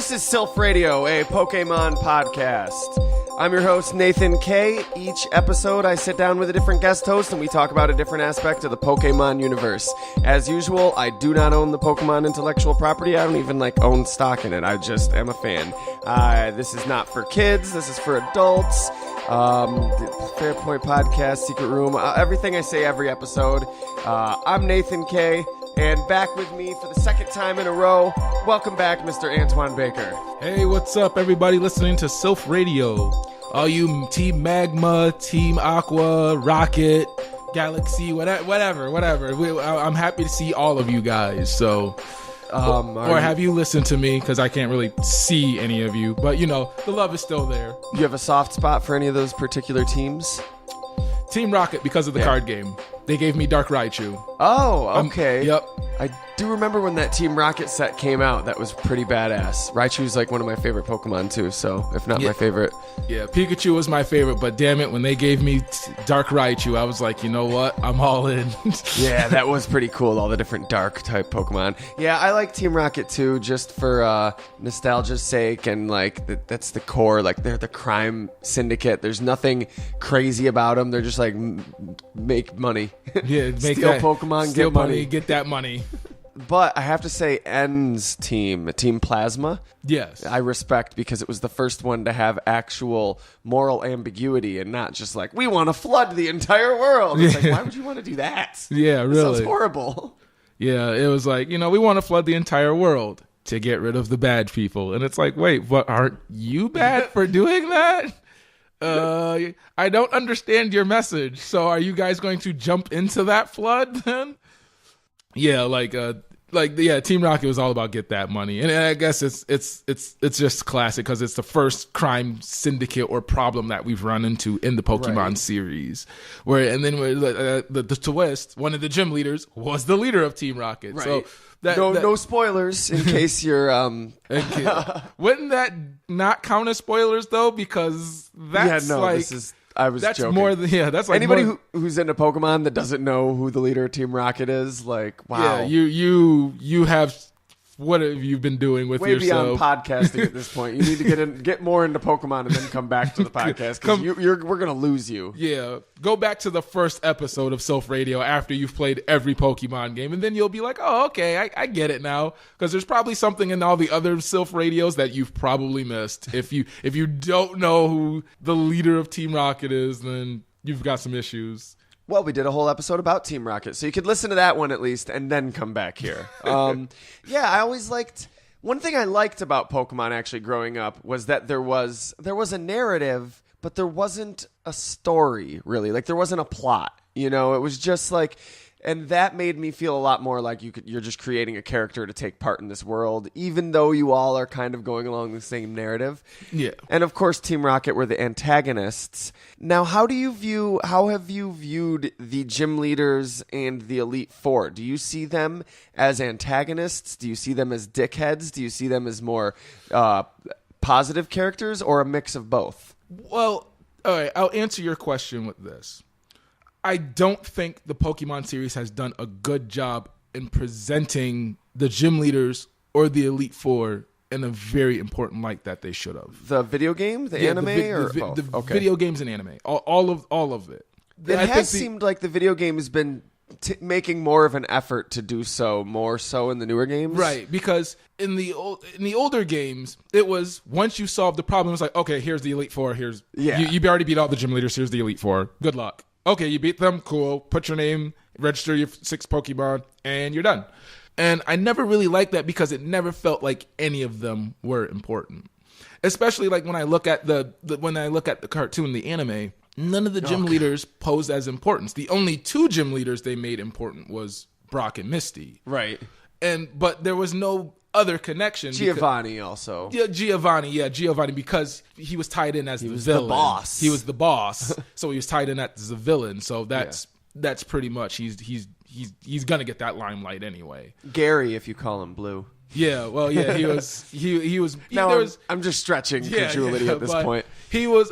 This is Silph Radio, a Pokemon podcast. I'm your host, Nathan K. Each episode, I sit down with a different guest host and we talk about a different aspect of the Pokemon universe. As usual, I do not own the Pokemon intellectual property. I don't even own stock in it. I just am a fan. This is not for kids. This is for adults. Fair Point Podcast, Secret Room, everything I say every episode. I'm Nathan K. And back with me for the second time in a row, welcome back, Mr. Antoine Baker. Hey, what's up, everybody listening to Silph Radio? All you Team Magma, Team Aqua, Rocket, Galaxy, whatever. I'm happy to see all of you guys. So, or have you listened to me? Because I can't really see any of you. But, you know, the love is still there. You have a soft spot for any of those particular teams? Team Rocket, because of the card game. They gave me Dark Raichu. Oh, okay. Yep. I do remember when that Team Rocket set came out. That was pretty badass. Raichu's one of my favorite Pokemon too, so if not my favorite. Yeah, Pikachu was my favorite, but damn it, when they gave me Dark Raichu, I was like, you know what? I'm all in. Yeah, that was pretty cool, all the different dark type Pokemon. Yeah, I like Team Rocket too, just for nostalgia's sake, and that's the core. They're the crime syndicate. There's nothing crazy about them. They're just make money. Yeah, steal Pokemon, steal get money. Get that money. But I have to say, N's Team Plasma, yes, I respect, because it was the first one to have actual moral ambiguity and not just we want to flood the entire world. It's why would you want to do that? Yeah, really. That sounds horrible. Yeah, it was we want to flood the entire world to get rid of the bad people. And it's wait, what, aren't you bad for doing that? I don't understand your message. So are you guys going to jump into that flood then? Yeah, Team Rocket was all about get that money, and I guess it's just classic because it's the first crime syndicate or problem that we've run into in the Pokemon series. The twist, one of the gym leaders was the leader of Team Rocket. Right. So no spoilers in case you're Wouldn't that not count as spoilers though? Because that's I was joking. More than that's anybody who's into Pokemon that doesn't know who the leader of Team Rocket is, wow. Yeah, you have, what have you been doing with yourself? Way beyond podcasting at this point. You need to get more into Pokemon and then come back to the podcast, because we're gonna lose you. Yeah, go back to the first episode of Silph Radio after you've played every Pokemon game, and then you'll be like, oh, okay, I get it now. Because there's probably something in all the other Silph Radios that you've probably missed. If you don't know who the leader of Team Rocket is, then you've got some issues. Well, we did a whole episode about Team Rocket, so you could listen to that one at least and then come back here. I always liked... One thing I liked about Pokemon actually growing up was that there was a narrative, but there wasn't a story, really. There wasn't a plot, It was just and that made me feel a lot more like you're just creating a character to take part in this world, even though you all are kind of going along the same narrative. Yeah. And of course, Team Rocket were the antagonists. Now, how have you viewed the gym leaders and the Elite Four? Do you see them as antagonists? Do you see them as dickheads? Do you see them as more positive characters, or a mix of both? Well, all right, I'll answer your question with this. I don't think the Pokemon series has done a good job in presenting the gym leaders or the Elite Four in a very important light that they should have. The video game, the anime, or both? The video games and anime, all of it. It has seemed like the video game has been making more of an effort to do so, more so in the newer games, right? Because in the older games, it was once you solved the problem, it was okay, here's the Elite Four. You already beat all the gym leaders. Here's the Elite Four. Good luck. Okay, you beat them, cool. Put your name, register your 6 Pokemon, and you're done. And I never really liked that because it never felt like any of them were important. Especially when I look at the cartoon, the anime, none of the gym leaders posed as importance. The only 2 gym leaders they made important was Brock and Misty. Right. But there was no other connection. Giovanni also. Yeah, Giovanni, because he was tied in as the villain. He was the boss, so he was tied in as the villain. So that's pretty much he's gonna get that limelight anyway. Gary, if you call him Blue. Yeah, well, yeah, he was. Now I'm just stretching credulity at this point. He was.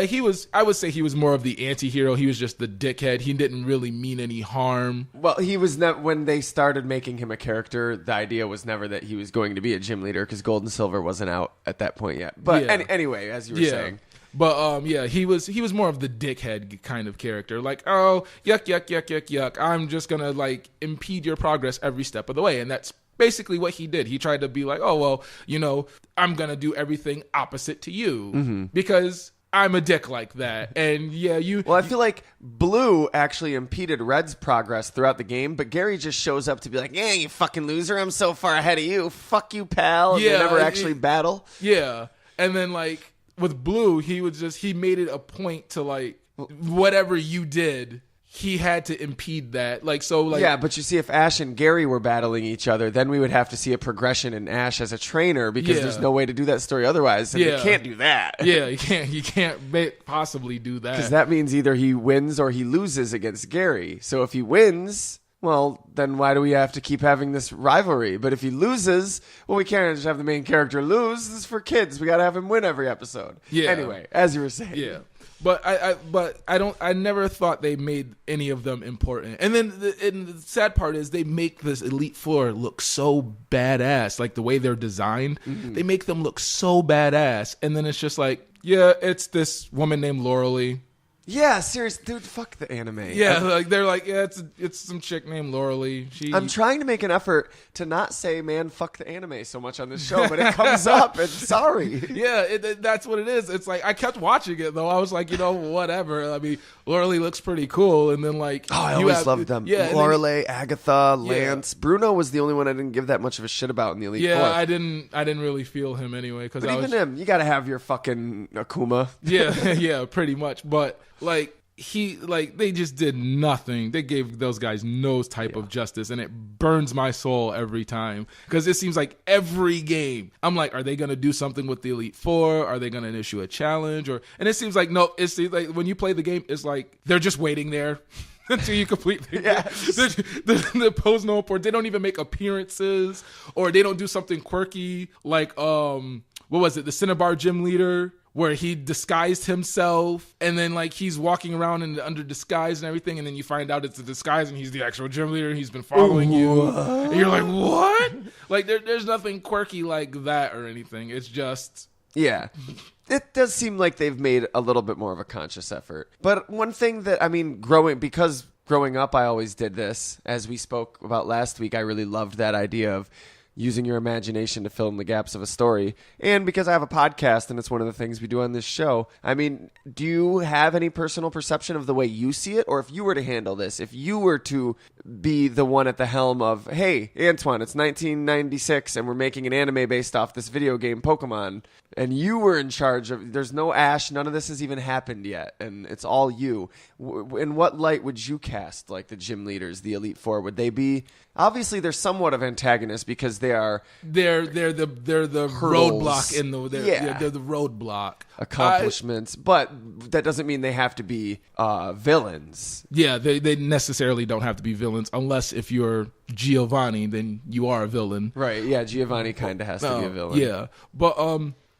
He was. I would say he was more of the anti-hero. He was just the dickhead. He didn't really mean any harm. Well, he was not. When they started making him a character, the idea was never that he was going to be a gym leader because Gold and Silver wasn't out at that point yet. But anyway, as you were saying. But he was more of the dickhead kind of character. Like, oh, yuck. I'm just gonna like impede your progress every step of the way, and that's basically what he did. He tried to be like, oh, well, I'm going to do everything opposite to you because I'm a dick like that. And Well, I feel like Blue actually impeded Red's progress throughout the game, but Gary just shows up to be like, yeah, you fucking loser. I'm so far ahead of you. Fuck you, pal. And they never actually battle. Yeah. And then like with Blue, he made it a point to like, whatever you did, he had to impede that. Yeah, but you see, if Ash and Gary were battling each other, then we would have to see a progression in Ash as a trainer because there's no way to do that story otherwise. And you can't do that. Yeah, you can't possibly do that. Because that means either he wins or he loses against Gary. So if he wins, well, then why do we have to keep having this rivalry? But if he loses, well, we can't just have the main character lose. This is for kids. We got to have him win every episode. Yeah. Anyway, as you were saying. Yeah. But I never thought they made any of them important. And then the sad part is they make this Elite Four look so badass. Like the way they're designed, they make them look so badass. And then it's just like, yeah, it's this woman named Laurelie. Yeah, seriously, dude, fuck the anime. Yeah, they're like, yeah, it's some chick named Laurelie. I'm trying to make an effort to not say, man, fuck the anime so much on this show, but it comes up, and sorry. Yeah, that's what it is. It's like, I kept watching it, though. I was like, whatever. I mean, Laurelie looks pretty cool, and then like... Oh, I always loved them. Yeah, Laurelie, Agatha, Lance. Bruno was the only one I didn't give that much of a shit about in the Elite Four. Yeah, I didn't really feel him anyway. But even him, you gotta have your fucking Akuma. Yeah, pretty much, but... Like they just did nothing. They gave those guys no type of justice, and it burns my soul every time because it seems like every game I'm like, are they going to do something with the Elite Four? Are they going to issue a challenge? And it seems like no. It's like when you play the game, it's like they're just waiting there until you complete the game. They pose no report. They don't even make appearances, or they don't do something quirky like what was it? The Cinnabar gym leader, where he disguised himself, and then like he's walking around under disguise and everything, and then you find out it's a disguise and he's the actual gym leader and he's been following you. And you're like, what? Like there's nothing quirky like that or anything. It's just... Yeah. It does seem like they've made a little bit more of a conscious effort. But one thing that, growing up, I always did this. As we spoke about last week, I really loved that idea of using your imagination to fill in the gaps of a story. And because I have a podcast and it's one of the things we do on this show, I mean, do you have any personal perception of the way you see it? Or if you were to handle this, if you were to be the one at the helm of, hey, Antoine, it's 1996 and we're making an anime based off this video game Pokemon, and you were in charge of, there's no Ash, none of this has even happened yet, and it's all you. In what light would you cast, like the gym leaders, the Elite Four? Would they be, obviously they're somewhat of antagonists because they're the roadblock in they're the roadblock accomplishments, but that doesn't mean they have to be villains. Yeah, they necessarily don't have to be villains unless if you're Giovanni, then you are a villain. Right, yeah, Giovanni kind of has to be a villain. Yeah, but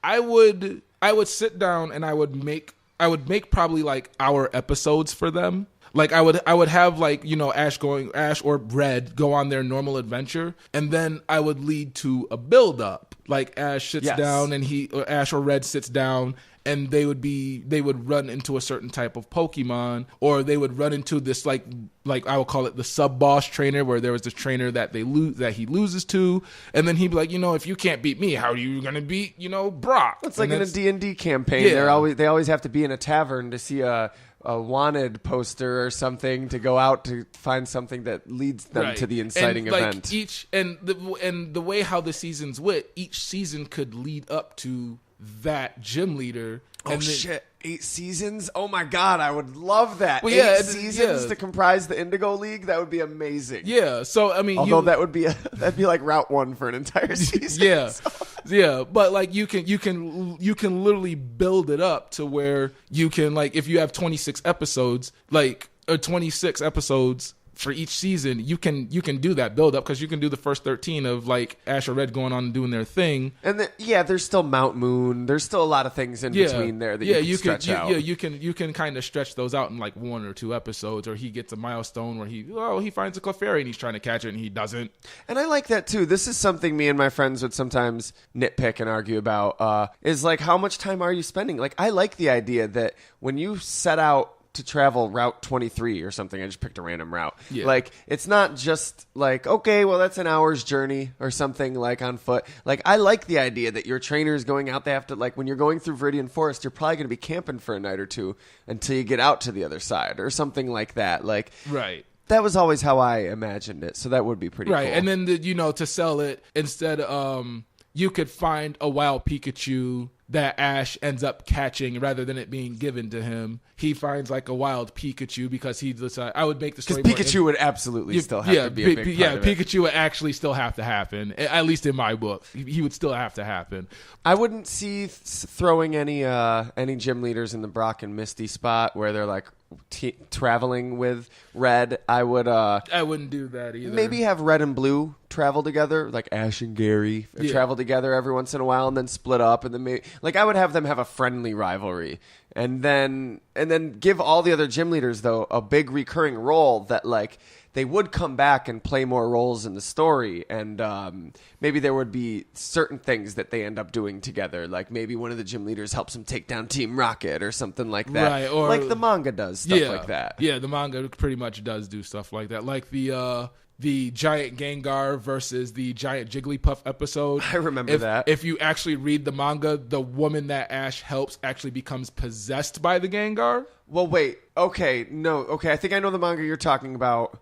I would sit down and I would make probably like hour episodes for them. Like I would have like, Ash or Red go on their normal adventure, and then I would lead to a build up. Like Ash sits down and Ash or Red sits down, and they would run into a certain type of Pokemon, or they would run into this like I would call it the sub boss trainer, where there was this trainer that he loses to, and then he'd be like, if you can't beat me, how are you gonna beat Brock? It's like in a D&D campaign. Yeah. They always have to be in a tavern to see a wanted poster or something to go out to find something that leads them to the inciting event. The way how the seasons went, each season could lead up to that gym leader. Shit. 8 seasons? Oh my god, I would love that. Well, 8 seasons to comprise the Indigo League? That would be amazing. Yeah, so I mean, although that'd be like Route 1 for an entire season. Yeah. Yeah, but like you can literally build it up to where you can, like, if you have 26 episodes, like, or 26 episodes for each season, you can do that build up because you can do the first 13 of like Ash or Red going on and doing their thing. And there's still Mount Moon. There's still a lot of things in between there that you can stretch out. Yeah, you can kind of stretch those out in like 1 or 2 episodes, or he gets a milestone where he finds a Clefairy and he's trying to catch it and he doesn't. And I like that too. This is something me and my friends would sometimes nitpick and argue about. Is like, how much time are you spending? Like, I like the idea that when you set out to travel Route 23 or something, I just picked a random route. Yeah. Like, it's not just like, okay, well, that's an hour's journey or something, like on foot. Like, I like the idea that your trainer is going out. They have to, like, when you're going through Viridian Forest, you're probably going to be camping for a night or two until you get out to the other side or something like that. Like, right. That was always how I imagined it. So that would be pretty cool. Right. And then, to sell it, instead, you could find a wild Pikachu that Ash ends up catching rather than it being given to him. He finds like a wild Pikachu because he decided, I would make the story. Because Pikachu would absolutely still have to be a big part of it. Pikachu would actually still have to happen. At least in my book, he would still have to happen. I wouldn't see throwing any gym leaders in the Brock and Misty spot where they're like traveling with Red. I wouldn't do that either. Maybe have Red and Blue travel together, like Ash and Gary travel together every once in a while and then split up, and then maybe, like, I would have them have a friendly rivalry, and then give all the other gym leaders though a big recurring role that, like, they would come back and play more roles in the story, and maybe there would be certain things that they end up doing together, like maybe one of the gym leaders helps them take down Team Rocket or something like that, right? Or like the manga does stuff like that. Yeah, the manga pretty much does do stuff like that, like the giant Gengar versus the giant Jigglypuff episode. I remember that. If you actually read the manga, the woman that Ash helps actually becomes possessed by the Gengar. Well, wait. Okay, no. Okay, I think I know the manga you're talking about.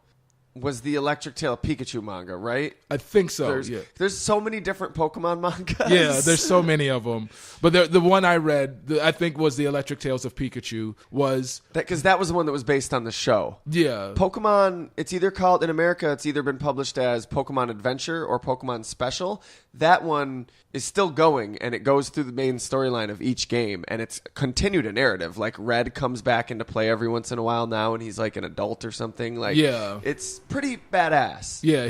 Was the Electric Tail Pikachu manga, right? I think so. There's so many different Pokemon mangas. Yeah, there's so many of them. But the one I read, I think, was the Electric Tales of Pikachu. Was that because that was the one that was based on the show? Yeah. Pokemon. It's either called in America. It's either been published as Pokemon Adventure or Pokemon Special. That one is still going, and it goes through the main storyline of each game, and it's continued a narrative. Like, Red comes back into play every once in a while now, and he's like an adult or something. Like, yeah, it's pretty badass. Yeah,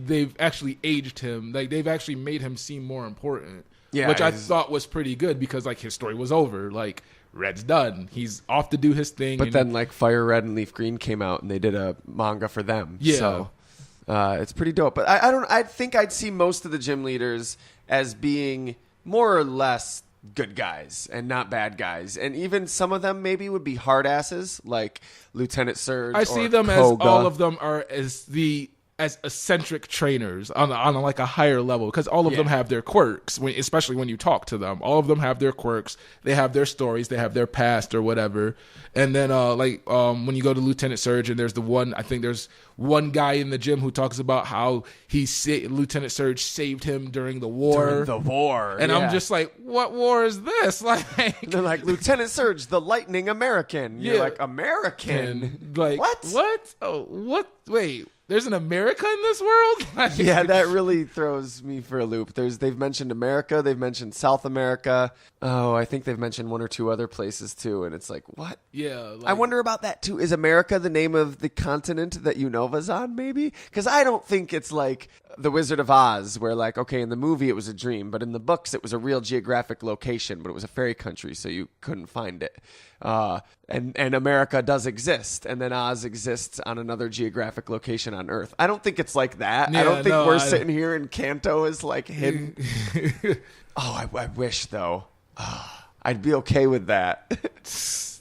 they've actually aged him. Like, they've actually made him seem more important. Yeah, which I thought was pretty good because, like, his story was over. Like, Red's done. He's off to do his thing. But then, like, Fire Red and Leaf Green came out, and they did a manga for them. Yeah. So it's pretty dope. But I think I'd see most of the gym leaders as being more or less good guys and not bad guys, and even some of them maybe would be hard asses, like Lieutenant Surge. I see them Koga. As all of them are as eccentric trainers on like a higher level, because all of them have their quirks, especially when you talk to them. All of them have their quirks. They have their stories. They have their past or whatever. And then when you go to Lieutenant Surge, and there's one guy in the gym who talks about how Lieutenant Surge saved him during the war. And I'm just like, what war is this? Like, they're like, Lieutenant Surge, the Lightning American. You're like, American? Like, what? Oh, what? Wait. There's an America in this world? Yeah, that really throws me for a loop. They've mentioned America. They've mentioned South America. Oh, I think they've mentioned 1 or 2 other places, too. And it's like, what? Yeah. I wonder about that, too. Is America the name of the continent that Unova's on, maybe? Because I don't think it's like The Wizard of Oz, where, like, okay, in the movie it was a dream, but in the books it was a real geographic location, but it was a fairy country, so you couldn't find it. And America does exist, and then Oz exists on another geographic location on Earth. I don't think it's like that. Yeah, I don't think we're sitting here and Kanto is like hidden. I wish though. I'd be okay with that.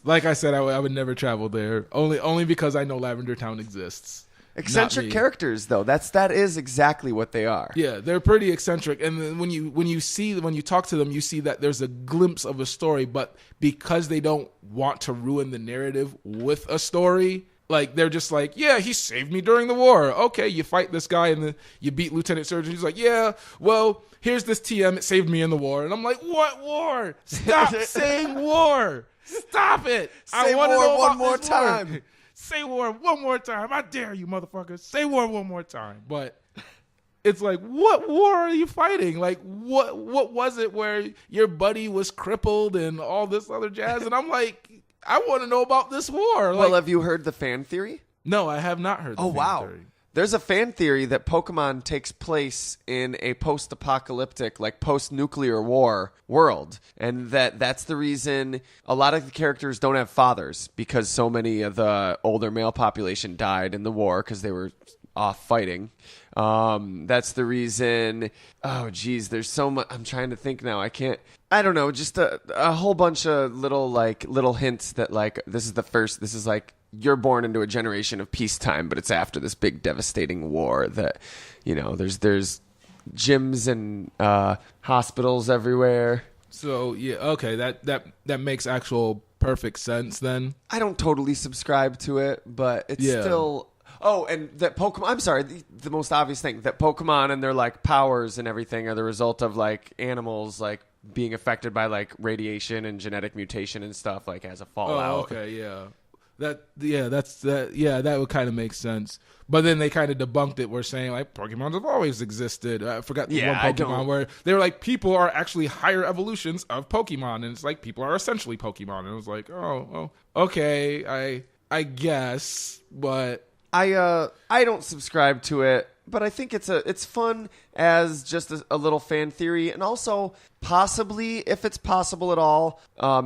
Like I said, I would never travel there. Only because I know Lavender Town exists. Eccentric characters, though. That is exactly what they are. Yeah, they're pretty eccentric, and then when you talk to them, you see that there's a glimpse of a story, but because they don't want to ruin the narrative with a story, like, they're just like, yeah, he saved me during the war. Okay, you fight this guy and then you beat Lieutenant Surge, and he's like, yeah, well, here's this TM, it saved me in the war. And I'm like, what war? Stop saying war. Stop it. Say war one more time. Say war one more time. I dare you, motherfuckers. Say war one more time. But it's like, what war are you fighting? Like, what was it where your buddy was crippled and all this other jazz? And I'm like, I want to know about this war. Well, have you heard the fan theory? No, I have not heard the Oh, fan wow. theory. There's a fan theory that Pokemon takes place in a post-apocalyptic, like post-nuclear war world, and that's the reason a lot of the characters don't have fathers, because so many of the older male population died in the war because they were off fighting. That's the reason. Oh, geez, there's so much. I'm trying to think now. I don't know. Just a whole bunch of little hints that like this is like you're born into a generation of peacetime, but it's after this big devastating war that, there's gyms and hospitals everywhere. So yeah, okay, that makes actual perfect sense then. I don't totally subscribe to it, but it's still. Oh, and that Pokemon, I'm sorry, the most obvious thing, that Pokemon and their like powers and everything are the result of like animals like being affected by like radiation and genetic mutation and stuff, like as a fallout. Oh, okay, yeah. That would kind of make sense. But then they kind of debunked it. We're saying like Pokemon have always existed. I forgot the one Pokemon where they were like people are actually higher evolutions of Pokemon, and it's like people are essentially Pokemon. And it was like, oh, okay, I guess, but I don't subscribe to it, but I think it's fun as just a little fan theory, and also possibly, if it's possible at all,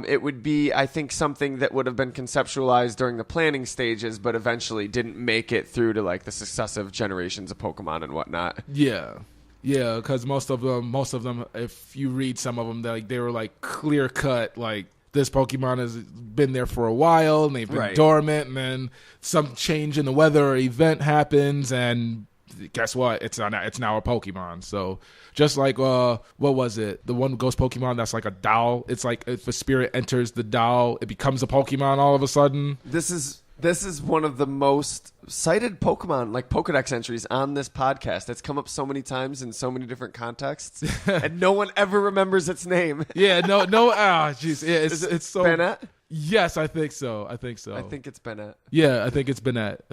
it would be, I think, something that would have been conceptualized during the planning stages, but eventually didn't make it through to like the successive generations of Pokemon and whatnot. Yeah, because most of them, if you read some of them, they were like clear cut, like this Pokemon has been there for a while and they've been dormant, and then some change in the weather or event happens, and guess what? It's now a Pokemon. So just like what was it? The one ghost Pokemon that's like a doll. It's like if a spirit enters the doll, it becomes a Pokemon all of a sudden. This is one of the most cited Pokemon, like Pokedex entries on this podcast. It's come up so many times in so many different contexts, and no one ever remembers its name. Yeah, no. Jeez, yeah, it's so. Bennett? Yes, I think so. I think it's Bennett. Yeah, I think it's Bennett.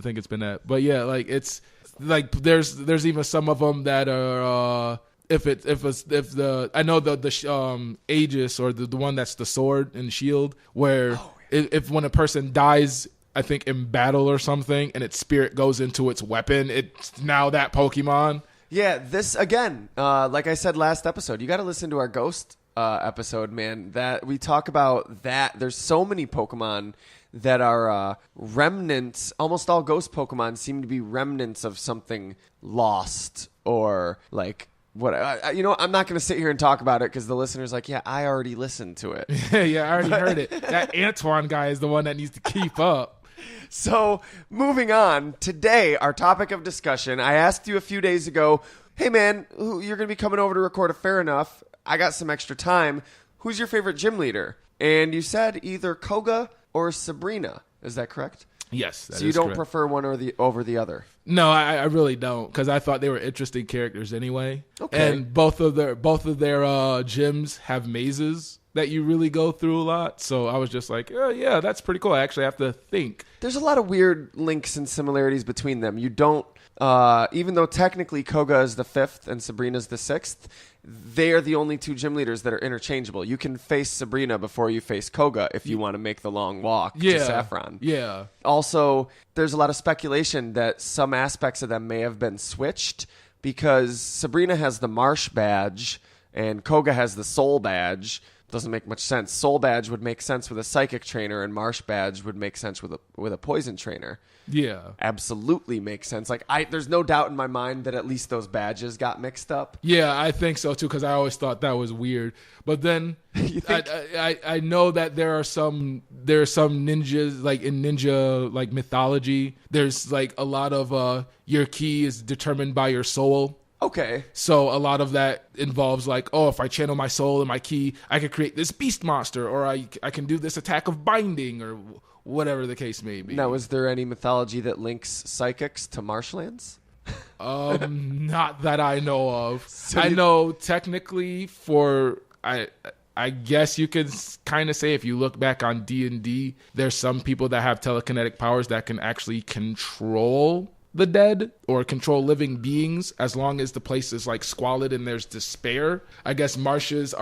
But yeah, like it's like there's even some of them that are. If I know the Aegis, or the one that's the sword and shield, where if when a person dies, I think in battle or something, and its spirit goes into its weapon, it's now that Pokemon. Yeah, this again, like I said last episode, you got to listen to our Ghost episode, man. That we talk about that. There's so many Pokemon that are remnants. Almost all Ghost Pokemon seem to be remnants of something lost, or like what. I'm not going to sit here and talk about it because the listener's like, yeah, I already listened to it. Yeah, I already heard it. That Antoine guy is the one that needs to keep up. So, moving on, today, our topic of discussion, I asked you a few days ago, hey man, you're going to be coming over to record a Fair Enough. I got some extra time. Who's your favorite gym leader? And you said either Koga or Sabrina. Is that correct? Yes, that So you is don't correct. prefer one over the other? No, I really don't, because I thought they were interesting characters anyway. Okay. And both of their gyms have mazes that you really go through a lot. So I was just like, oh, yeah, that's pretty cool. I actually have to think. There's a lot of weird links and similarities between them. You don't, even though technically Koga is the 5th and Sabrina's the 6th, they are the only two gym leaders that are interchangeable. You can face Sabrina before you face Koga if you want to make the long walk to Saffron. Yeah. Also, there's a lot of speculation that some aspects of them may have been switched, because Sabrina has the Marsh badge and Koga has the Soul badge. Doesn't make much sense. Soul badge would make sense with a psychic trainer, and Marsh badge would make sense with a poison trainer. Yeah. Absolutely makes sense. Like there's no doubt in my mind that at least those badges got mixed up. Yeah, I think so too, because I always thought that was weird. But then I know that there are some ninjas, like in ninja like mythology. There's like a lot of your ki is determined by your soul. Okay. So a lot of that involves like, oh, if I channel my soul and my ki, I could create this beast monster, or I can do this attack of binding, or whatever the case may be. Now, is there any mythology that links psychics to marshlands? Not that I know of. So I know technically I guess you could kind of say, if you look back on D&D, there's some people that have telekinetic powers that can actually control the dead or control living beings, as long as the place is like squalid and there's despair. I guess marshes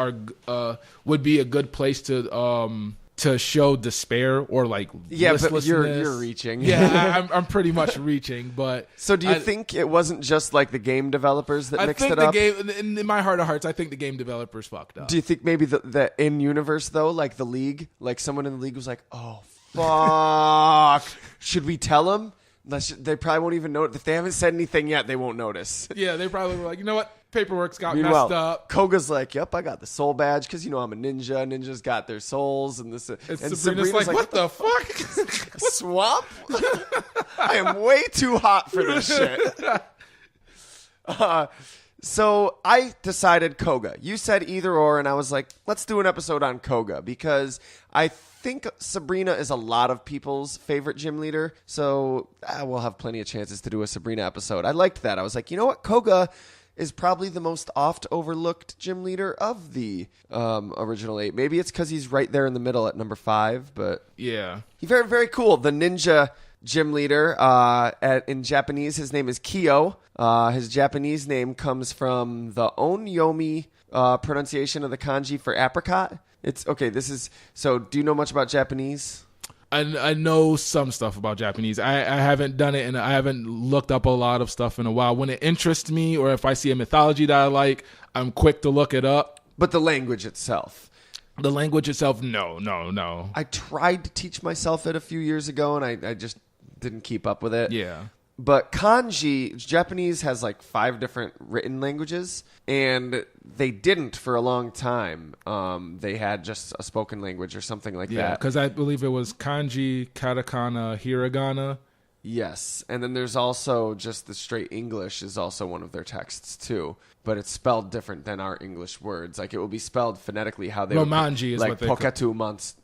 would be a good place to to show despair or like Yeah, but listlessness. you're reaching. Yeah, I'm pretty much reaching. But so do you think it wasn't just like the game developers that mixed it up? up? In my heart of hearts, I think the game developers fucked up. Do you think maybe the in-universe though, like the league, like someone in the league was like, oh fuck, should we tell them? They probably won't even know. If they haven't said anything yet, they won't notice. Yeah, they probably were like, you know what? Paperwork's got Meanwhile, messed up. Koga's like, yep, I got the soul badge because, you know, I'm a ninja. Ninjas got their souls. And this. And Sabrina's like, what the fuck? Swamp? I am way too hot for this shit. So I decided Koga. You said either or, and I was like, let's do an episode on Koga because I think Sabrina is a lot of people's favorite gym leader. So we'll have plenty of chances to do a Sabrina episode. I liked that. I was like, you know what? Koga is probably the most oft overlooked gym leader of the original 8. Maybe it's because he's right there in the middle at number 5, but yeah, he's very, very cool. The ninja gym leader in Japanese, his name is Kyo. His Japanese name comes from the Onyomi pronunciation of the kanji for apricot. It's okay. So. Do you know much about Japanese? I know some stuff about Japanese. I haven't done it, and I haven't looked up a lot of stuff in a while. When it interests me, or if I see a mythology that I like, I'm quick to look it up. But the language itself. No. I tried to teach myself it a few years ago, and I just didn't keep up with it. Yeah. But kanji, Japanese has like 5 different written languages, and they didn't for a long time. They had just a spoken language or something like that. Yeah, because I believe it was kanji, katakana, hiragana. Yes, and then there's also just the straight English is also one of their texts too, but it's spelled different than our English words. Like it will be spelled phonetically how they Romanji would, is like what they Pokatu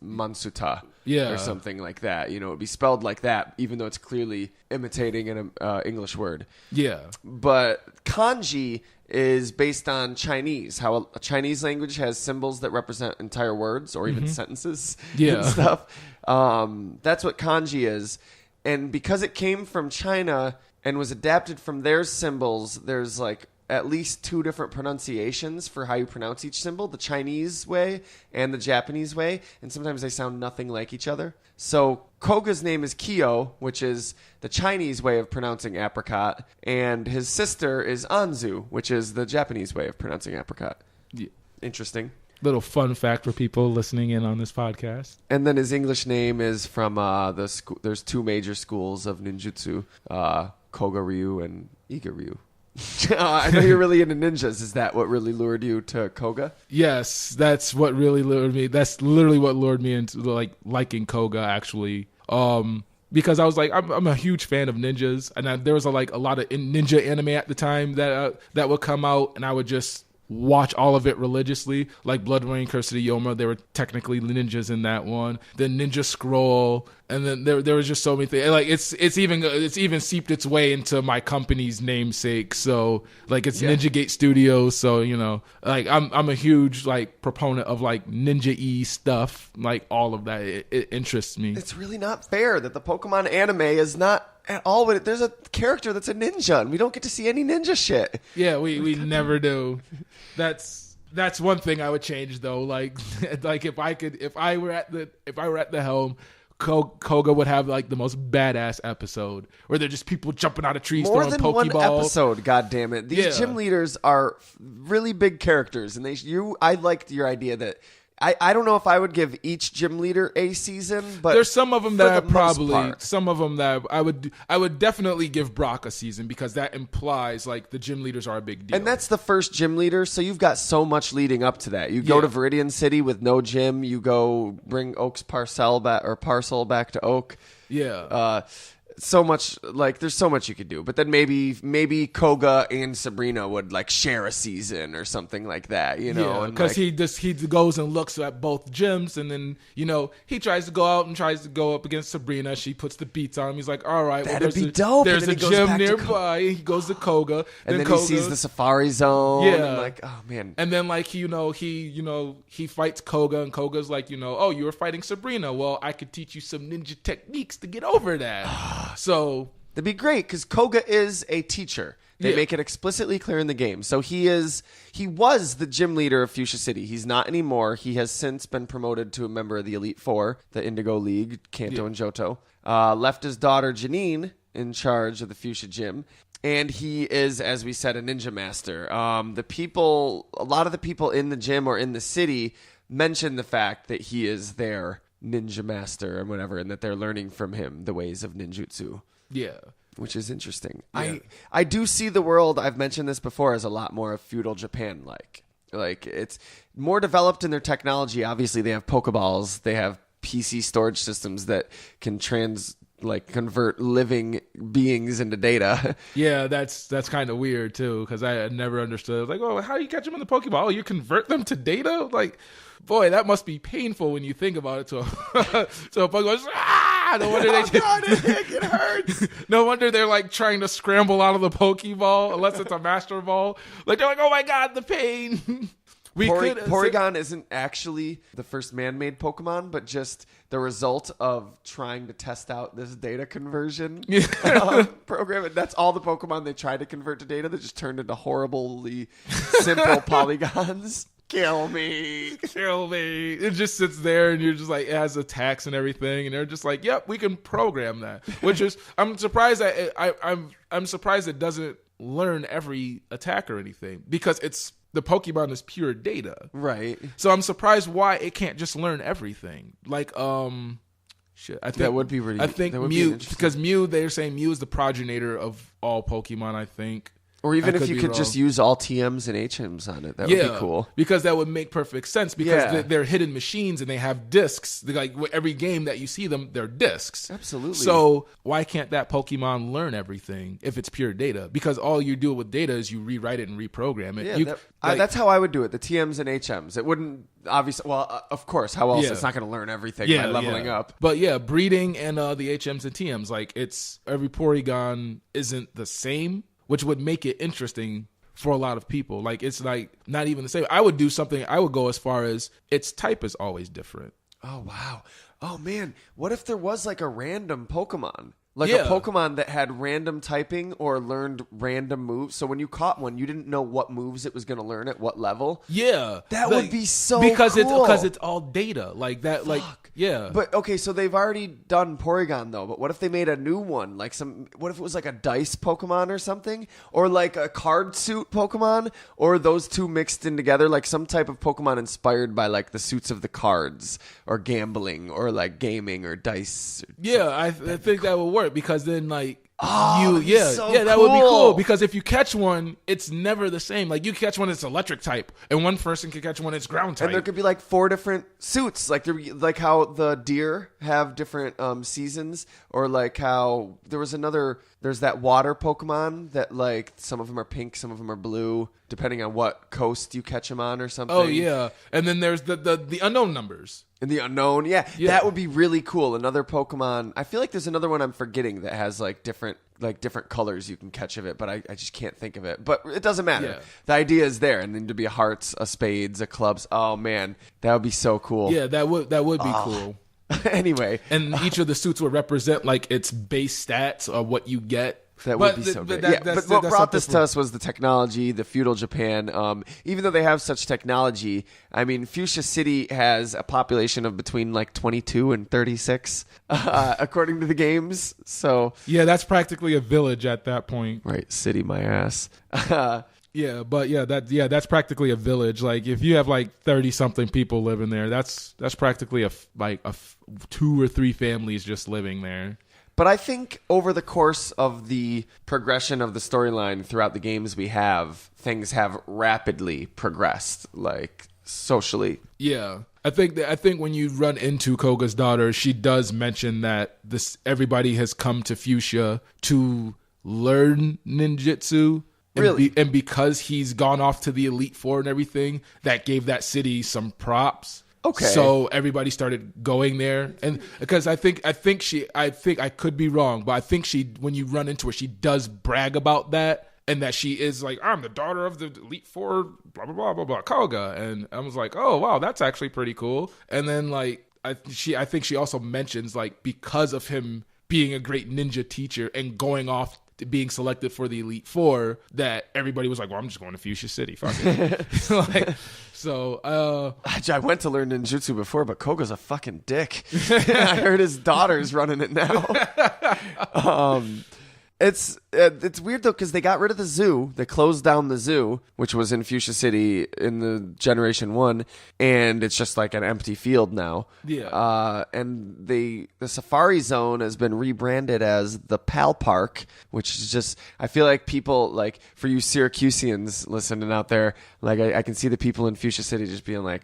Mansuta. Yeah. Or something like that. You know, it would be spelled like that, even though it's clearly imitating an English word. Yeah. But kanji is based on Chinese, how a Chinese language has symbols that represent entire words or even sentences and stuff. That's what kanji is. And because it came from China and was adapted from their symbols, there's like at least 2 different pronunciations for how you pronounce each symbol, the Chinese way and the Japanese way, and sometimes they sound nothing like each other. So Koga's name is Kyo, which is the Chinese way of pronouncing apricot, and his sister is Anzu, which is the Japanese way of pronouncing apricot. Yeah. Interesting. Little fun fact for people listening in on this podcast. And then his English name is from there's 2 major schools of ninjutsu, Koga Ryu and Iga Ryu. I know you're really into ninjas. Is that what really lured you to Koga? Yes, that's what really lured me. That's literally what lured me into liking Koga, actually. Because I was like, I'm a huge fan of ninjas, and there was a lot of ninja anime at the time that would come out, and I would just watch all of it religiously, like Blood Rain, Curse of the Yoma. There were technically ninjas in that one. Then Ninja Scroll, and then there was just so many things. Like it's even seeped its way into my company's namesake. So like it's Ninja Gate Studios. So you know, like I'm a huge proponent of ninja-y stuff. Like all of that, it interests me. It's really not fair that the Pokemon anime is not at all, but there's a character that's a ninja, and we don't get to see any ninja shit. Yeah, we never do. That's one thing I would change though. Like if I were at the helm, Koga would have the most badass episode where they're just people jumping out of trees more throwing than Pokeballs. One episode. God damn it! These gym leaders are really big characters, and I liked your idea that. I don't know if I would give each gym leader a season, but there's some of them that I would definitely give Brock a season because that implies the gym leaders are a big deal. And that's the first gym leader, so you've got so much leading up to that. You go to Viridian City with no gym, you go bring Oak's parcel back to Oak. Yeah. So much there's so much you could do, but then maybe Koga and Sabrina would share a season or something like that, you know? Because he goes and looks at both gyms, and then he tries to go out and tries to go up against Sabrina. She puts the beats on him. He's like, all right, that'd be dope. There's a gym nearby. He goes to Koga, and then he sees the Safari Zone. Yeah, and oh man. And then he fights Koga, and Koga's oh, you were fighting Sabrina. Well, I could teach you some ninja techniques to get over that. So That'd be great because Koga is a teacher. They make it explicitly clear in the game. So he was the gym leader of Fuchsia City. He's not anymore. He has since been promoted to a member of the Elite Four, the Indigo League, Kanto and Johto. Left his daughter Janine in charge of the Fuchsia Gym. And he is, as we said, a ninja master. A lot of the people in the gym or in the city mention the fact that he is their ninja master and whatever, and that they're learning from him the ways of ninjutsu. Yeah. Which is interesting. Yeah. I do see the world, I've mentioned this before, as a lot more of feudal Japan-like. Like, it's more developed in their technology. Obviously, they have Pokeballs. They have PC storage systems that can convert living beings into data. Yeah, that's kind of weird, too, because I had never understood. I was like, oh, how do you catch them in the Pokeball? Oh, you convert them to data? Like, boy, that must be painful when you think about it to a Pokeball. No wonder it hurts. No wonder they're like trying to scramble out of the Pokeball, unless it's a Master Ball. Like, they're like, oh my God, the pain. Porygon isn't actually the first man-made Pokemon, but just the result of trying to test out this data conversion program. And that's all the Pokemon they tried to convert to data that just turned into horribly simple polygons. Kill me. It just sits there, and you're just like, it has attacks and everything, and they're just like, yep, we can program that. Which is, I'm surprised that I'm surprised it doesn't learn every attack or anything, because the Pokemon is pure data, right? So I'm surprised why it can't just learn everything. Like, shit, I think that would be really. I think Mew, because Mew, they're saying Mew is the progenitor of all Pokemon. I think. Or even if you could just use all TMs and HMs on it, that would be cool. Because that would make perfect sense, because they're hidden machines and they have discs. Like, every game that you see them, they're discs. Absolutely. So why can't that Pokemon learn everything if it's pure data? Because all you do with data is you rewrite it and reprogram it. Yeah, that's how I would do it, the TMs and HMs. It wouldn't, obviously, of course, how else? It's not going to learn everything by leveling up. But yeah, breeding and the HMs and TMs, like, it's every Porygon isn't the same, which would make it interesting for a lot of people. Like, it's like not even the same. I would go as far as its type is always different. Oh, wow. Oh, man. What if there was like a random Pokemon? Like a Pokemon that had random typing or learned random moves. So when you caught one, you didn't know what moves it was going to learn at what level. Yeah. That would be so cool. Because it's all data. Like that. Fuck. Like, yeah. But okay, so they've already done Porygon though. But what if they made a new one? Like what if it was like a dice Pokemon or something? Or like a card suit Pokemon? Or those two mixed in together? Like some type of Pokemon inspired by like the suits of the cards or gambling or like gaming or dice. I think that would work, because then like that would be cool, because if you catch one, it's never the same. Like, you catch one that's electric type, and one person can catch one that's ground type, and there could be like 4 different suits, like how the deer have different seasons, or like how there's that water Pokemon that like some of them are pink, some of them are blue, depending on what coast you catch them on or something. Oh yeah, and then there's the unknown numbers. And the unknown, that would be really cool. Another Pokemon. I feel like there's another one I'm forgetting that has like different colors you can catch of it, but I just can't think of it. But it doesn't matter. Yeah. The idea is there, and then to be a hearts, a spades, a clubs. Oh man, that would be so cool. Yeah, that would be cool. Anyway, and each of the suits would represent like its base stats or what you get. That would be so great. But what brought this to us was the technology, the feudal Japan. Even though they have such technology, I mean, Fuchsia City has a population of between like 22 and 36, according to the games. So yeah, that's practically a village at that point. Right, city my ass. That's practically a village. Like, if you have like 30 something people living there, that's practically a 2 or 3 families just living there. But I think over the course of the progression of the storyline throughout the games we have, things have rapidly progressed, like socially. Yeah. I think when you run into Koga's daughter, she does mention that everybody has come to Fuchsia to learn ninjutsu. Really? And because he's gone off to the Elite Four and everything, that gave that city some props. Okay. So everybody started going there, and because I think I could be wrong, but I think when you run into her, she does brag about that, and that she is like, I'm the daughter of the Elite Four, blah blah blah blah blah, Koga, and I was like, oh wow, that's actually pretty cool. And then like I think she also mentions like because of him being a great ninja teacher and going off to being selected for the Elite Four, that everybody was like, well, I'm just going to Fuchsia City. Fuck it. I went to learn ninjutsu before, but Koga's a fucking dick. I heard his daughter's running it now. It's weird though, because they got rid of the zoo. They closed down the zoo, which was in Fuchsia City in the Generation 1, and it's just like an empty field now. Yeah. And the Safari Zone has been rebranded as the Pal Park, which is just, I feel like people, like, for you Syracusians listening out there, like, I can see the people in Fuchsia City just being like,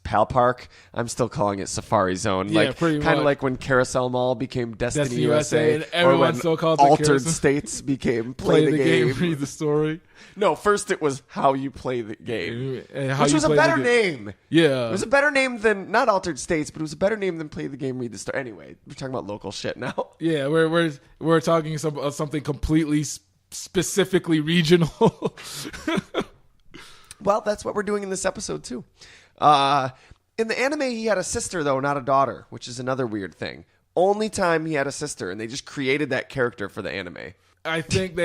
Pal Park? I'm still calling it Safari Zone. Yeah, like, pretty kind of much. like when Carousel Mall became Destiny USA, and everyone or when still calls it Altered Carousel. States became Play the Game. Read the story. No, first it was How You Play the Game, And how which you was a play the better game. name. Yeah. It was a better name than, not Altered States, but it was a better name than Play the Game, Read the Story. Anyway, we're talking about local shit now. Yeah, we're talking something completely specifically regional. Well, that's what we're doing in this episode too. In the anime, he had a sister though, not a daughter, which is another weird thing. Only time he had a sister, and they just created that character for the anime. I think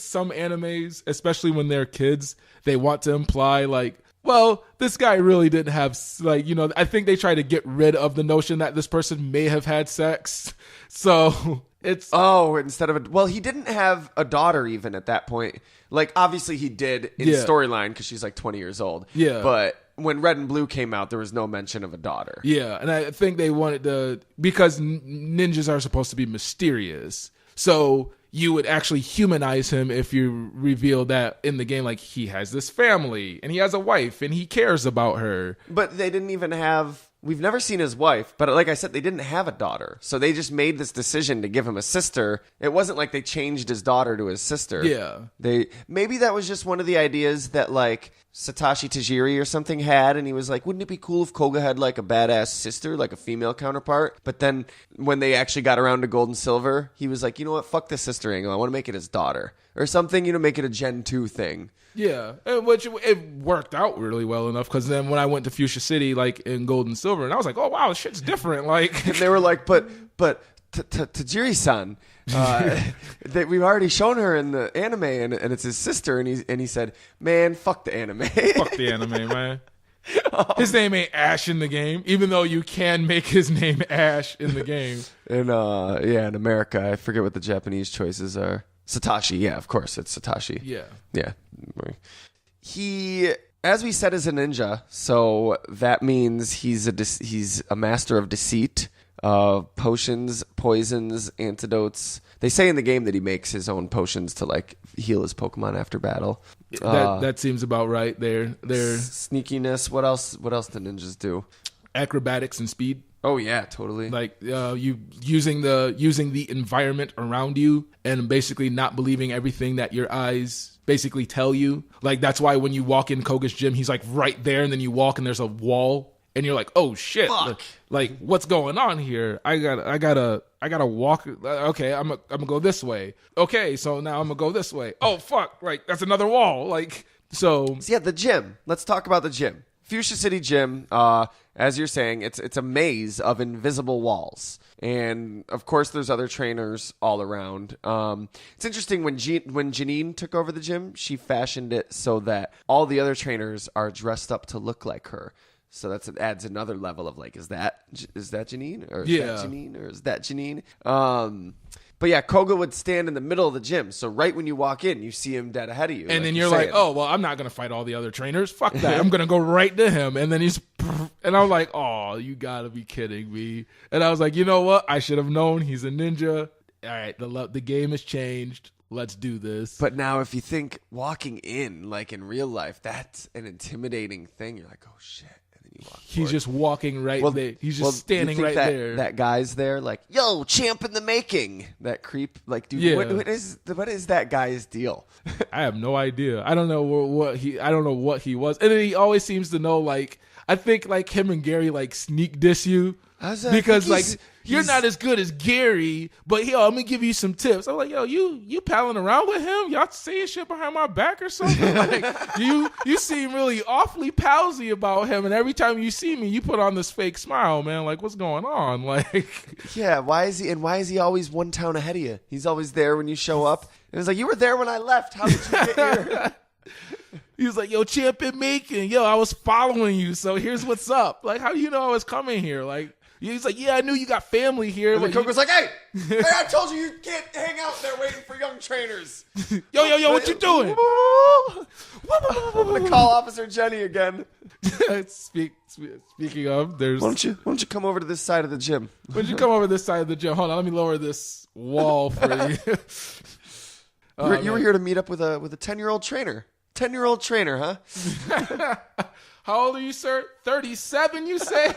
some animes, especially when they're kids, they want to imply like, well, this guy really didn't have, like, you know, I think they try to get rid of the notion that this person may have had sex. So it's... Oh, instead of well, he didn't have a daughter even at that point. Like, obviously he did in storyline because she's like 20 years old. Yeah. But when Red and Blue came out, there was no mention of a daughter. Yeah, and I think they wanted to, because ninjas are supposed to be mysterious. So you would actually humanize him if you reveal that in the game, like, he has this family and he has a wife and he cares about her. But they didn't even have... We've never seen his wife, but like I said, they didn't have a daughter. So they just made this decision to give him a sister. It wasn't like they changed his daughter to his sister. Yeah. Maybe that was just one of the ideas that, like, Satoshi Tajiri or something had, and he was like, wouldn't it be cool if Koga had, like, a badass sister, like a female counterpart? But then when they actually got around to Gold and Silver, he was like, you know what, fuck this sister angle. I want to make it his daughter. Or something, you know, make it a Gen 2 thing. Yeah, which it worked out really well enough, because then when I went to Fuchsia City, like in Gold and Silver, and I was like, oh wow, this shit's different. Like, and they were like, but Tajiri-san, that we've already shown her in the anime, and it's his sister, and he said, man, fuck the anime. Fuck the anime, man. His name ain't Ash in the game, even though you can make his name Ash in the game. And in America, I forget what the Japanese choices are. Satoshi, yeah, of course, it's Satoshi. Yeah. He, as we said, is a ninja, so that means he's a master of deceit, potions, poisons, antidotes. They say in the game that he makes his own potions to, like, heal his Pokemon after battle. That seems about right. Their sneakiness. What else do ninjas do? Acrobatics and speed. Oh yeah, totally. Like you using the environment around you and basically not believing everything that your eyes basically tell you. Like, that's why when you walk in Koga's gym, he's like right there, and then you walk and there's a wall, and you're like, oh shit, fuck. Like, what's going on here? I gotta walk. Okay, I'm gonna go this way. Okay, so now I'm gonna go this way. Oh fuck, like that's another wall. Like, so yeah, the gym. Let's talk about the gym. Fuchsia City Gym, as you're saying, it's a maze of invisible walls. And, of course, there's other trainers all around. It's interesting, when Janine took over the gym, she fashioned it so that all the other trainers are dressed up to look like her. So it adds another level of, like, is that Janine? Or is that Janine? Or is that Janine? But yeah, Koga would stand in the middle of the gym. So right when you walk in, you see him dead ahead of you. And then you're like, oh, well, I'm not going to fight all the other trainers. Fuck that. I'm going to go right to him. And then and I'm like, oh, you got to be kidding me. And I was like, you know what? I should have known he's a ninja. All right, the game has changed. Let's do this. But now if you think walking in, like in real life, that's an intimidating thing. You're like, oh, shit. He's just walking right there. He's just standing right there. That guy's there, like, yo, champ in the making. That creep, like, dude, yeah. what is that guy's deal? I have no idea. I don't know what he was, and then he always seems to know. Like, I think like him and Gary like sneak diss you. Because like you're not as good as Gary, but yo, I'm gonna give you some tips. I'm like, yo, you palling around with him? Y'all saying shit behind my back or something? Like you seem really awfully palsy about him, and every time you see me, you put on this fake smile, man. Like, what's going on? Like, yeah, why is he always one town ahead of you? He's always there when you show up. And it's like, you were there when I left. How did you get here? He was like, yo, champ in Macon. Yo, I was following you, so here's what's up. Like, how do you know I was coming here? Like, he's like, yeah, I knew you got family here. And Koga's like, hey, I told you can't hang out there waiting for young trainers. Yo, what you doing? I'm going to call Officer Jenny again. Speaking of, there's... Why don't you come over to this side of the gym? Why don't you come over to this side of the gym? Hold on, let me lower this wall for you. You were here to meet up with a 10-year-old trainer. 10-year-old trainer, huh? How old are you, sir? 37, you say?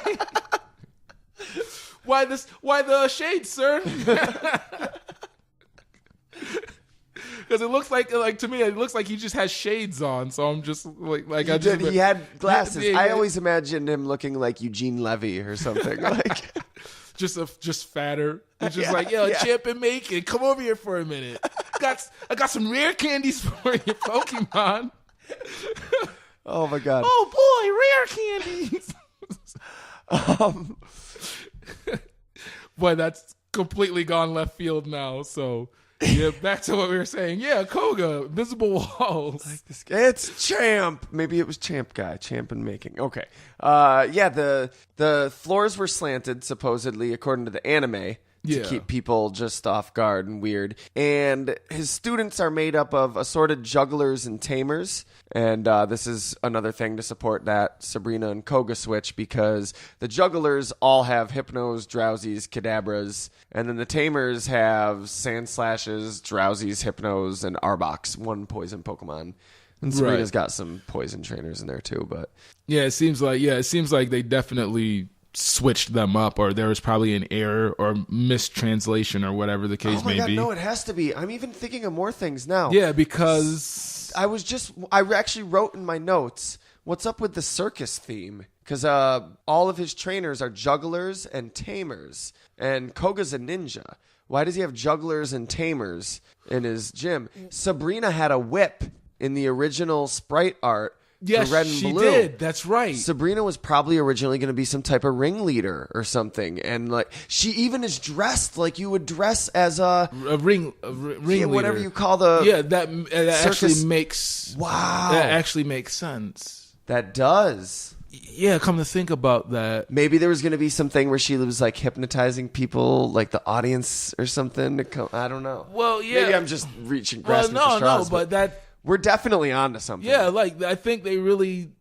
Why the shades, sir? Because it looks like to me, it looks like he just has shades on. So I'm just he had glasses. Yeah. I always imagined him looking like Eugene Levy or something. Like just fatter. He's just like, yo, champ and Macon, come over here for a minute. I got some rare candies for you, Pokemon. Oh my god. Oh boy, rare candies. Boy, that's completely gone left field now. So yeah, back to what we were saying. Yeah, Koga, visible walls. Like this, it's Champ. Maybe it was Champ and Making. Okay. Yeah, the floors were slanted supposedly according to the anime. To keep people just off guard and weird. And his students are made up of assorted jugglers and tamers. And this is another thing to support that Sabrina and Koga switch, because the jugglers all have Hypnos, Drowsies, Kadabras. And then the tamers have Sandslashes, Drowsies, Hypnos, and Arboks, one poison Pokemon. And Sabrina's got some poison trainers in there too. But yeah, it seems like they definitely switched them up, or there was probably an error or mistranslation or whatever the case may be. No, it has to be. I'm even thinking of more things now. Yeah, because I actually wrote in my notes, what's up with the circus theme? Because all of his trainers are jugglers and tamers, and Koga's a ninja. Why does he have jugglers and tamers in his gym? Sabrina had a whip in the original sprite art. Yes, Red and she Blue. did. That's right. Sabrina was probably originally going to be some type of ringleader or something, and like she even is dressed like you would dress as a ringleader, whatever you call the that actually makes that actually makes sense. That does. Yeah, come to think about that, maybe there was going to be something where she was like hypnotizing people, like the audience or something. I don't know. Well, yeah, maybe I'm just reaching. Well, no, but that. We're definitely on to something. Yeah, like I think they really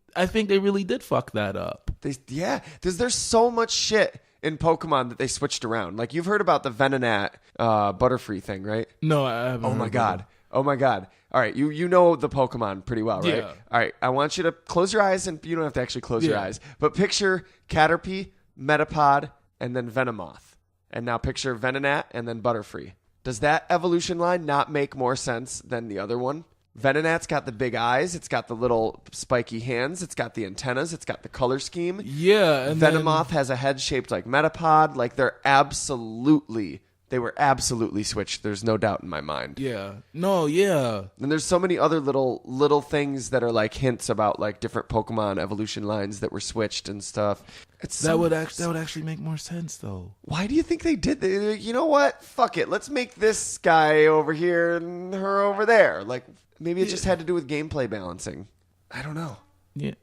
did fuck that up. There's so much shit in Pokemon that they switched around. Like you've heard about the Venonat Butterfree thing, right? No, I haven't. Oh my god. All right, you know the Pokemon pretty well, right? Yeah. All right, I want you to close your eyes, and you don't have to actually close your eyes, but picture Caterpie, Metapod, and then Venomoth. And now picture Venonat and then Butterfree. Does that evolution line not make more sense than the other one? Venonat's got the big eyes. It's got the little spiky hands. It's got the antennas. It's got the color scheme. Yeah. And Venomoth has a head shaped like Metapod. Like they were absolutely switched. There's no doubt in my mind. Yeah. No, yeah. And there's so many other little things that are like hints about like different Pokemon evolution lines that were switched and stuff. That would actually make more sense though. Why do you think they did that? You know what? Fuck it. Let's make this guy over here and her over there. Like maybe it just had to do with gameplay balancing. I don't know. Yeah.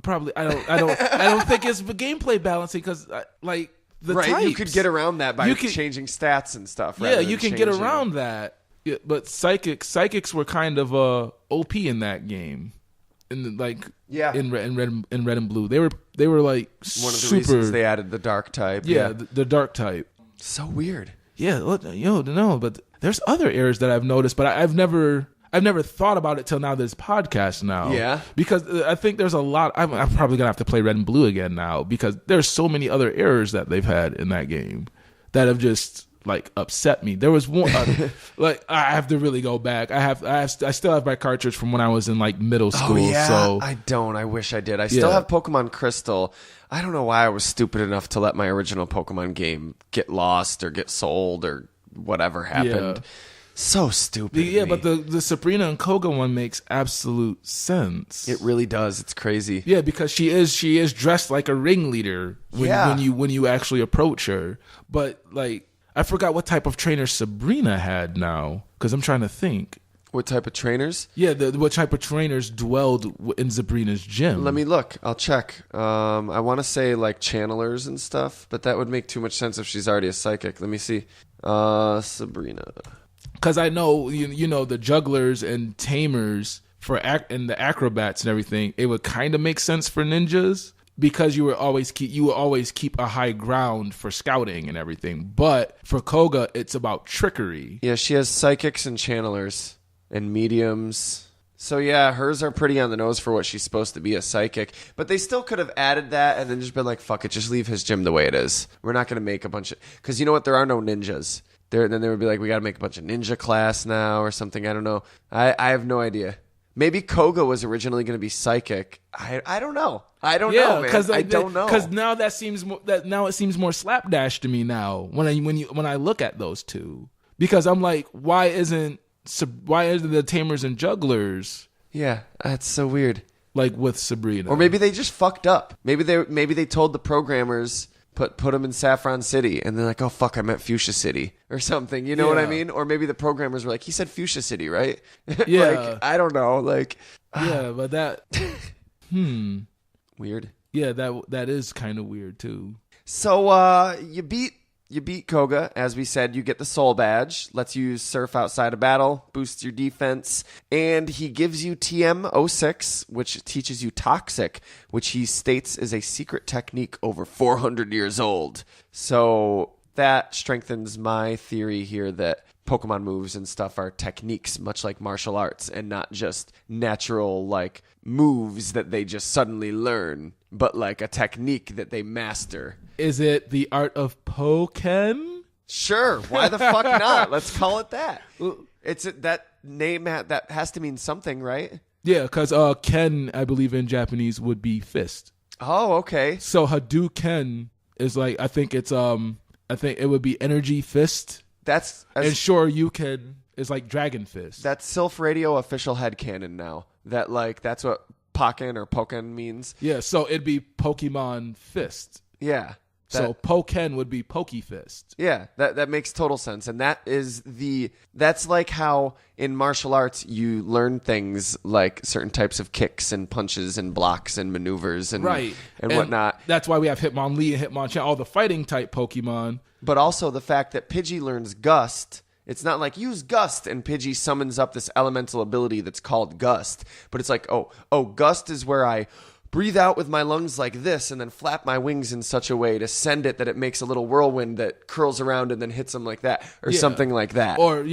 Probably. I don't think it's gameplay balancing because like. The types. You could get around that by changing stats and stuff. Yeah, you can get around that. Yeah, but psychics were kind of OP in that game, in red and blue. They were like one of the reasons they added the dark type. Yeah, the dark type. So weird. Yeah, no, but there's other errors that I've noticed, but I've never thought about it till now. This podcast now, yeah, because I think there's a lot. I'm probably gonna have to play Red and Blue again now because there's so many other errors that they've had in that game that have just like upset me. There was one like I have to really go back. I still have my cartridge from when I was in like middle school. Oh yeah, so I don't. I wish I did. I still have Pokemon Crystal. I don't know why I was stupid enough to let my original Pokemon game get lost or get sold or whatever happened. Yeah. So stupid. But the Sabrina and Koga one makes absolute sense. It really does. It's crazy. Yeah, because she is dressed like a ringleader when you actually approach her. But like, I forgot what type of trainer Sabrina had now, because I'm trying to think. What type of trainers? Yeah, what type of trainers dwelled in Sabrina's gym? Let me look. I'll check. I want to say like channelers and stuff, but that would make too much sense if she's already a psychic. Let me see. Sabrina. Because I know you know the jugglers and tamers and the acrobats and everything. It would kind of make sense for ninjas, because you will always keep a high ground for scouting and everything. But for Koga, it's about trickery. Yeah, she has psychics and channelers and mediums. So yeah, hers are pretty on the nose for what she's supposed to be, a psychic. But they still could have added that and then just been like, fuck it, just leave his gym the way it is. We're not going to make a bunch of... Because you know what? There are no ninjas. Then they would be like, we got to make a bunch of ninja class now or something. I don't know. I have no idea. Maybe Koga was originally going to be psychic. I don't know. I don't know, man. I don't know. Because now it seems more slapdash to me now when I look at those two. Because I'm like, why isn't the tamers and jugglers? Yeah, that's so weird. Like with Sabrina. Or maybe they just fucked up. Maybe they told the programmers put them in Saffron City, and they're like, oh fuck, I meant Fuchsia City or something. You know what I mean? Or maybe the programmers were like, he said Fuchsia City, right? Yeah. Like, I don't know. Like, yeah, but that weird. Yeah, that is kind of weird too. So you beat Koga. As we said, you get the soul badge. Lets you surf outside of battle, boosts your defense, and he gives you TM06, which teaches you Toxic, which he states is a secret technique over 400 years old. So that strengthens my theory here that Pokemon moves and stuff are techniques, much like martial arts, and not just natural like moves that they just suddenly learn, but like a technique that they master. Is it the art of Pokken? Sure. Why the fuck not? Let's call it that. It's that name that has to mean something, right? Yeah, because Ken, I believe in Japanese, would be fist. Oh, okay. So Hadouken is like, I think it would be energy fist. And Shoryuken is like dragon fist. That's Silph Radio official headcanon now. That like that's what Pokken or Pokken means. Yeah, so it'd be Pokemon fist. Yeah. So Pokken would be Pokefist. Yeah, that makes total sense. And that's like how in martial arts you learn things like certain types of kicks and punches and blocks and maneuvers and whatnot. That's why we have Hitmonlee and Hitmonchan, all the fighting type Pokemon. But also the fact that Pidgey learns Gust. It's not like use Gust and Pidgey summons up this elemental ability that's called Gust. But it's like, oh, Gust is where I breathe out with my lungs like this and then flap my wings in such a way to send it that it makes a little whirlwind that curls around and then hits them like that or something like that. Or,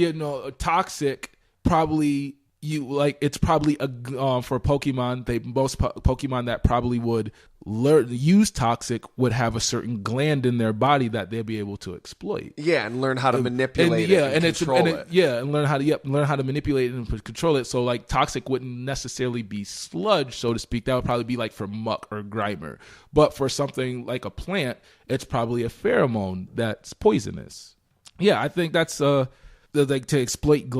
Toxic probably it's probably for Pokemon, most Pokemon that probably would use Toxic would have a certain gland in their body that they'll be able to exploit. Yeah, and learn how to manipulate it and control it. Yeah, and learn how to manipulate it and control it. So like Toxic wouldn't necessarily be sludge, so to speak. That would probably be like for Muck or Grimer. But for something like a plant, it's probably a pheromone that's poisonous. Yeah, I think that's to exploit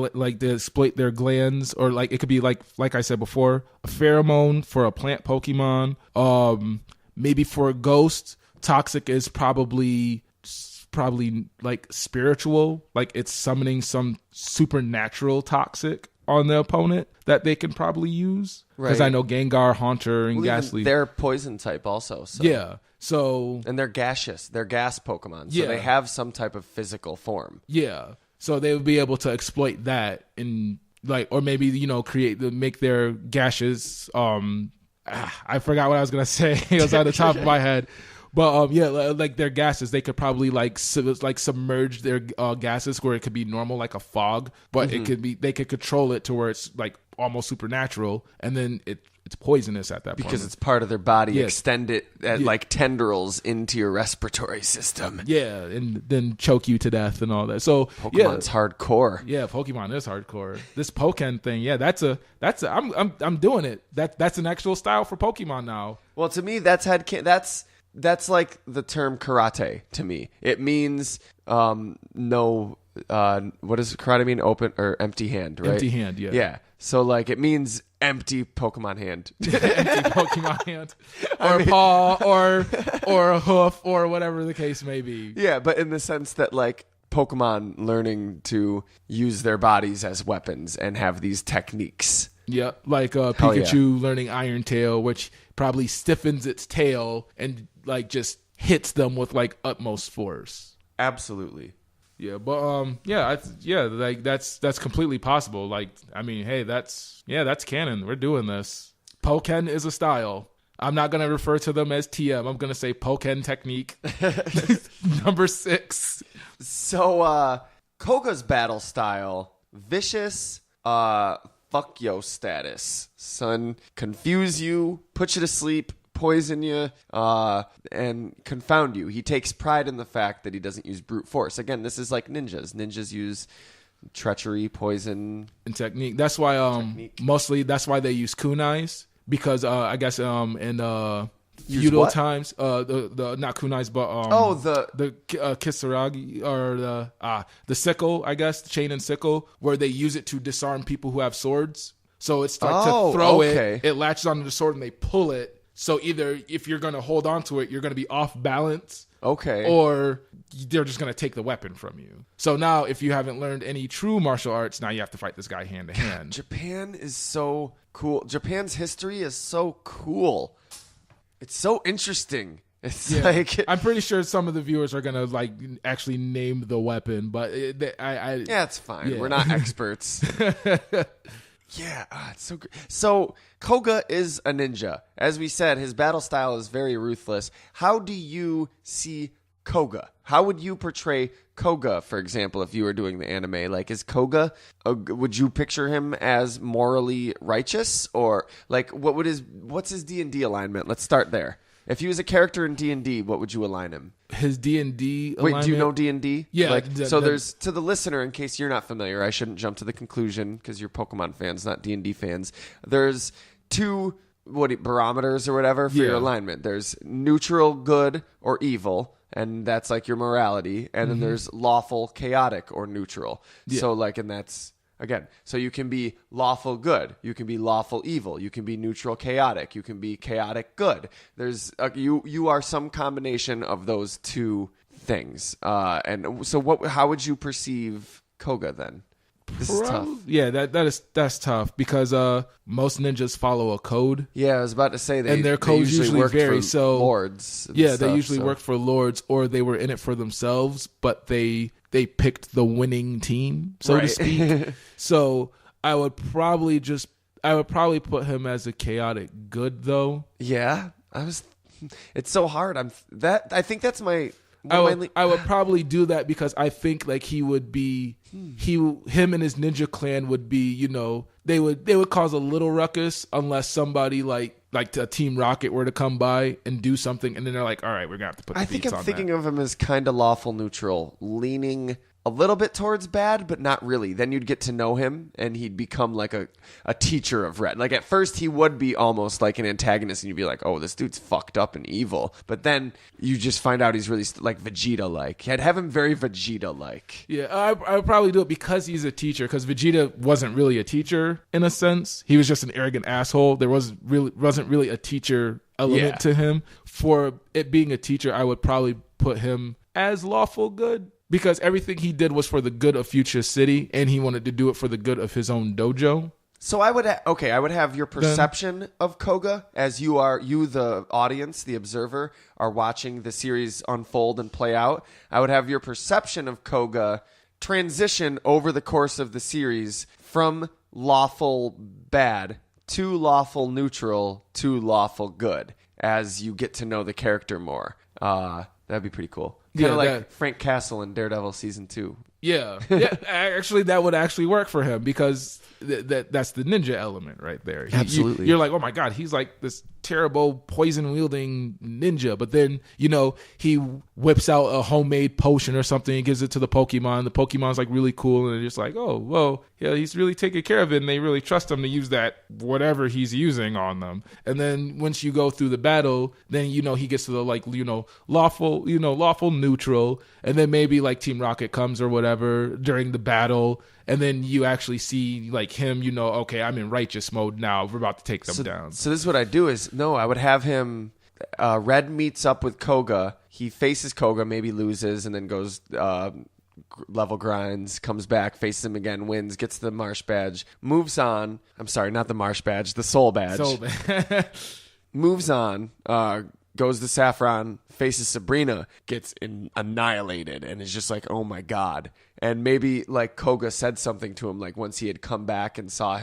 their glands, or like it could be like I said before, a pheromone for a plant Pokemon. Maybe for a ghost, Toxic is probably like spiritual, like it's summoning some supernatural Toxic on the opponent that they can probably use. Because I know Gengar, Haunter, and Ghastly, they're poison type also. So. Yeah. So and they're gaseous. They're gas Pokemon. So they have some type of physical form. Yeah. So they would be able to exploit that and or maybe, make their gaseous. I forgot what I was going to say. It was on the top of my head. But like their gases, they could probably submerge their gases where it could be normal, like a fog, but it could be, they could control it to where it's like almost supernatural, and then it's poisonous at that point. Because it's part of their body. Yeah. Extend it like tendrils into your respiratory system. Yeah, and then choke you to death and all that. So Pokemon's hardcore. Yeah, Pokemon is hardcore. This Pokken thing, I'm doing it. That's an actual style for Pokemon now. Well, to me, that's like the term karate to me. It means no. What does karate mean? Open or empty hand, right? Empty hand, yeah. Yeah. So like it means empty Pokemon hand. Empty Pokemon hand, or paw, or a hoof, or whatever the case may be. Yeah, but in the sense that like Pokemon learning to use their bodies as weapons and have these techniques. Yeah, like Pikachu learning Iron Tail, which probably stiffens its tail and like just hits them with like utmost force. Absolutely. Yeah, but like that's completely possible. Like, I mean, hey, that's canon. We're doing this. Pokken is a style. I'm not gonna refer to them as TM. I'm gonna say Pokken technique. Number 6. So Koga's battle style, vicious, fuck yo status. Son, confuse you, put you to sleep, poison you, and confound you. He takes pride in the fact that he doesn't use brute force. Again, this is like ninjas. Ninjas use treachery, poison, and technique. That's why mostly that's why they use kunais, because I guess in feudal times, the not kunais, but the kisaragi, or the sickle, I guess, the chain and sickle, where they use it to disarm people who have swords. So it's like to throw it latches onto the sword and they pull it. So either if you're going to hold on to it, you're going to be off balance. Okay. Or they're just going to take the weapon from you. So now if you haven't learned any true martial arts, now you have to fight this guy hand to hand. Japan is so cool. Japan's history is so cool. It's so interesting. It's like... I'm pretty sure some of the viewers are going to like actually name the weapon, but yeah, it's fine. Yeah. We're not experts. Yeah, it's so good. So Koga is a ninja. As we said, his battle style is very ruthless. How do you see Koga? How would you portray Koga, for example, if you were doing the anime? Like, is Koga, would you picture him as morally righteous? Or, like, what's his D&D alignment? Let's start there. If he was a character in D&D, what would you align him? His D&D alignment? Wait, do you know D&D? Yeah. Like, there's, to the listener, in case you're not familiar, I shouldn't jump to the conclusion because you're Pokemon fans, not D&D fans. There's 2 barometers or whatever for your alignment. There's neutral, good, or evil, and that's like your morality. And then there's lawful, chaotic, or neutral. Yeah. So, like, and that's... Again, so you can be lawful good, you can be lawful evil, you can be neutral chaotic, you can be chaotic good. There's you are some combination of those 2 things. And so how would you perceive Koga then? This is tough. Yeah, that's tough because most ninjas follow a code. Yeah, I was about to say and their codes usually vary. So lords. Yeah, they usually work for lords, or they were in it for themselves, but they picked the winning team, so to speak. So I would probably put him as a chaotic good, though. Yeah, it's so hard. I think that's my. I would probably do that because I think like he would be him and his ninja clan would be, they would cause a little ruckus unless somebody like a Team Rocket were to come by and do something, and then they're like, all right, we're gonna have to put the beats on that. I'm thinking of him as kind of lawful neutral, leaning a little bit towards bad, but not really. Then you'd get to know him, and he'd become like a teacher of Red. Like at first, he would be almost like an antagonist, and you'd be like, "Oh, this dude's fucked up and evil." But then you just find out he's really like Vegeta-like. I'd have him very Vegeta-like. Yeah, I would probably do it because he's a teacher. Because Vegeta wasn't really a teacher in a sense. He was just an arrogant asshole. There wasn't really a teacher element to him. For it being a teacher, I would probably put him as lawful good. Because everything he did was for the good of Fuchsia City, and he wanted to do it for the good of his own dojo. So I would have your perception of Koga as you the audience, the observer, are watching the series unfold and play out. I would have your perception of Koga transition over the course of the series from lawful bad to lawful neutral to lawful good as you get to know the character more. That'd be pretty cool. Kind of like Frank Castle in Daredevil Season 2. Yeah. Yeah. Actually, that would actually work for him because that's the ninja element right there. Absolutely. You're like, oh my God, he's like this terrible poison wielding ninja. But then, he whips out a homemade potion or something and gives it to the Pokemon. The Pokemon's like really cool. And they're just like, oh, whoa, yeah, he's really taking care of it. And they really trust him to use that whatever he's using on them. And then once you go through the battle, then, he gets to the like, lawful neutral. And then maybe like Team Rocket comes or whatever during the battle. And then you actually see like him, okay, I'm in righteous mode now. We're about to take them down. So this is what I do is, I would have him, Red meets up with Koga. He faces Koga, maybe loses, and then goes level grinds, comes back, faces him again, wins, gets the Marsh badge, moves on. I'm sorry, not the Marsh badge, the Soul badge. Moves on, goes to Saffron, faces Sabrina, gets annihilated, and is just like, oh my God. And maybe like Koga said something to him, like once he had come back and saw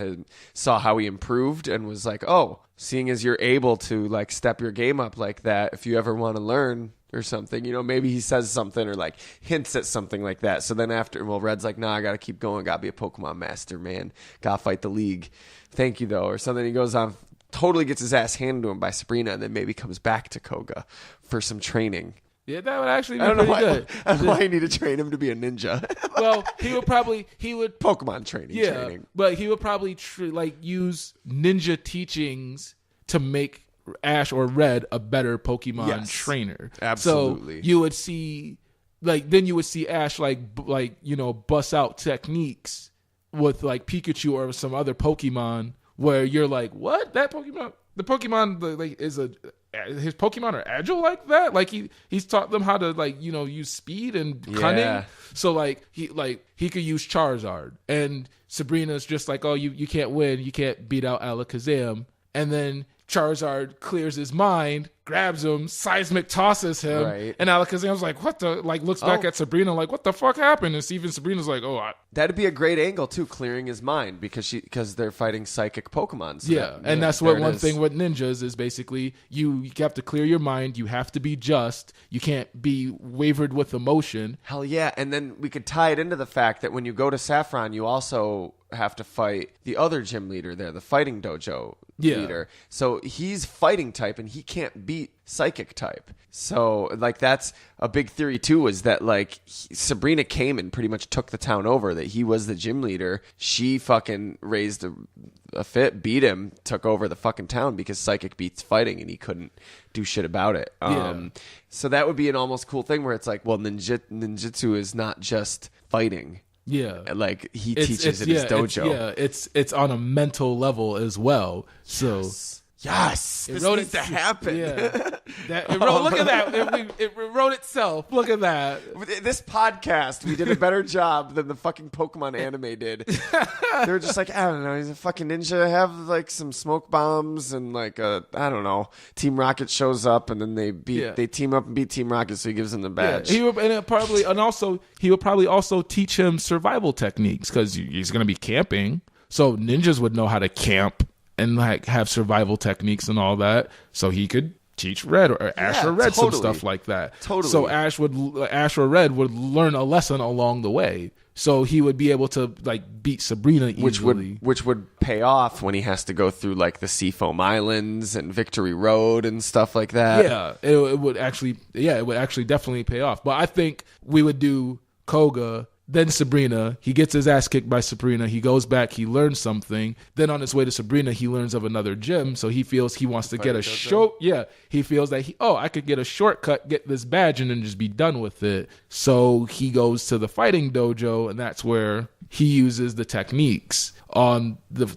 how he improved, and was like, oh, seeing as you're able to like step your game up like that, if you ever want to learn or something, maybe he says something or like hints at something like that. So then after, Red's like, nah, I got to keep going. Got to be a Pokemon master, man. Got to fight the league. Thank you though. Or something. He goes on, totally gets his ass handed to him by Sabrina, and then maybe comes back to Koga for some training. Yeah, that would actually be pretty good. I don't know why you need to train him to be a ninja. Well, he would Pokemon training. But he would probably use ninja teachings to make Ash or Red a better Pokemon trainer. Absolutely. So you would see, then you would see Ash bust out techniques with like Pikachu or some other Pokemon where you're like, what? That Pokemon? The Pokemon his Pokemon are agile like that? Like he's taught them how to use speed and cunning. So he could use Charizard, and Sabrina's just like, oh, you can't win, you can't beat out Alakazam, and then Charizard clears his mind, grabs him, seismic tosses him, and Alakazam's like, what the, looks back at Sabrina like, what the fuck happened? And even Sabrina's like, that'd be a great angle too, clearing his mind, because they're fighting psychic Pokemon. So that's what one thing with ninjas is basically you have to clear your mind, you have to be just, you can't be wavered with emotion. Hell yeah. And then we could tie it into the fact that when you go to Saffron, you also have to fight the other gym leader there, the fighting dojo leader. So he's fighting type and he can't beat psychic type. So that's a big theory too, is that Sabrina came and pretty much took the town over, that he was the gym leader. She fucking raised a fit, beat him, took over the fucking town because psychic beats fighting and he couldn't do shit about it. So that would be an almost cool thing where it's like, well, ninjutsu is not just fighting. Yeah, he teaches in his dojo. It's on a mental level as well. So yes, this needs to happen. Yeah, look at that. It wrote itself. Look at that. This podcast, we did a better job than the fucking Pokemon anime did. They were just like, I don't know, he's a fucking ninja. Have some smoke bombs and I don't know. Team Rocket shows up and then they team up and beat Team Rocket, so he gives them the badge. Yeah, he would probably also teach him survival techniques because he's going to be camping. So ninjas would know how to camp and have survival techniques and all that, so he could teach Red or Ash or Red some stuff like that. Totally. So Ash or Red would learn a lesson along the way. So he would be able to beat Sabrina easily. Which would pay off when he has to go through the Seafoam Islands and Victory Road and stuff like that. Yeah, it would actually definitely pay off. But I think we would do Koga, then Sabrina. He gets his ass kicked by Sabrina. He goes back. He learns something. Then on his way to Sabrina, he learns of another gym. So he feels he wants to get a he feels that I could get a shortcut, get this badge, and then just be done with it. So he goes to the fighting dojo, and that's where he uses the techniques on the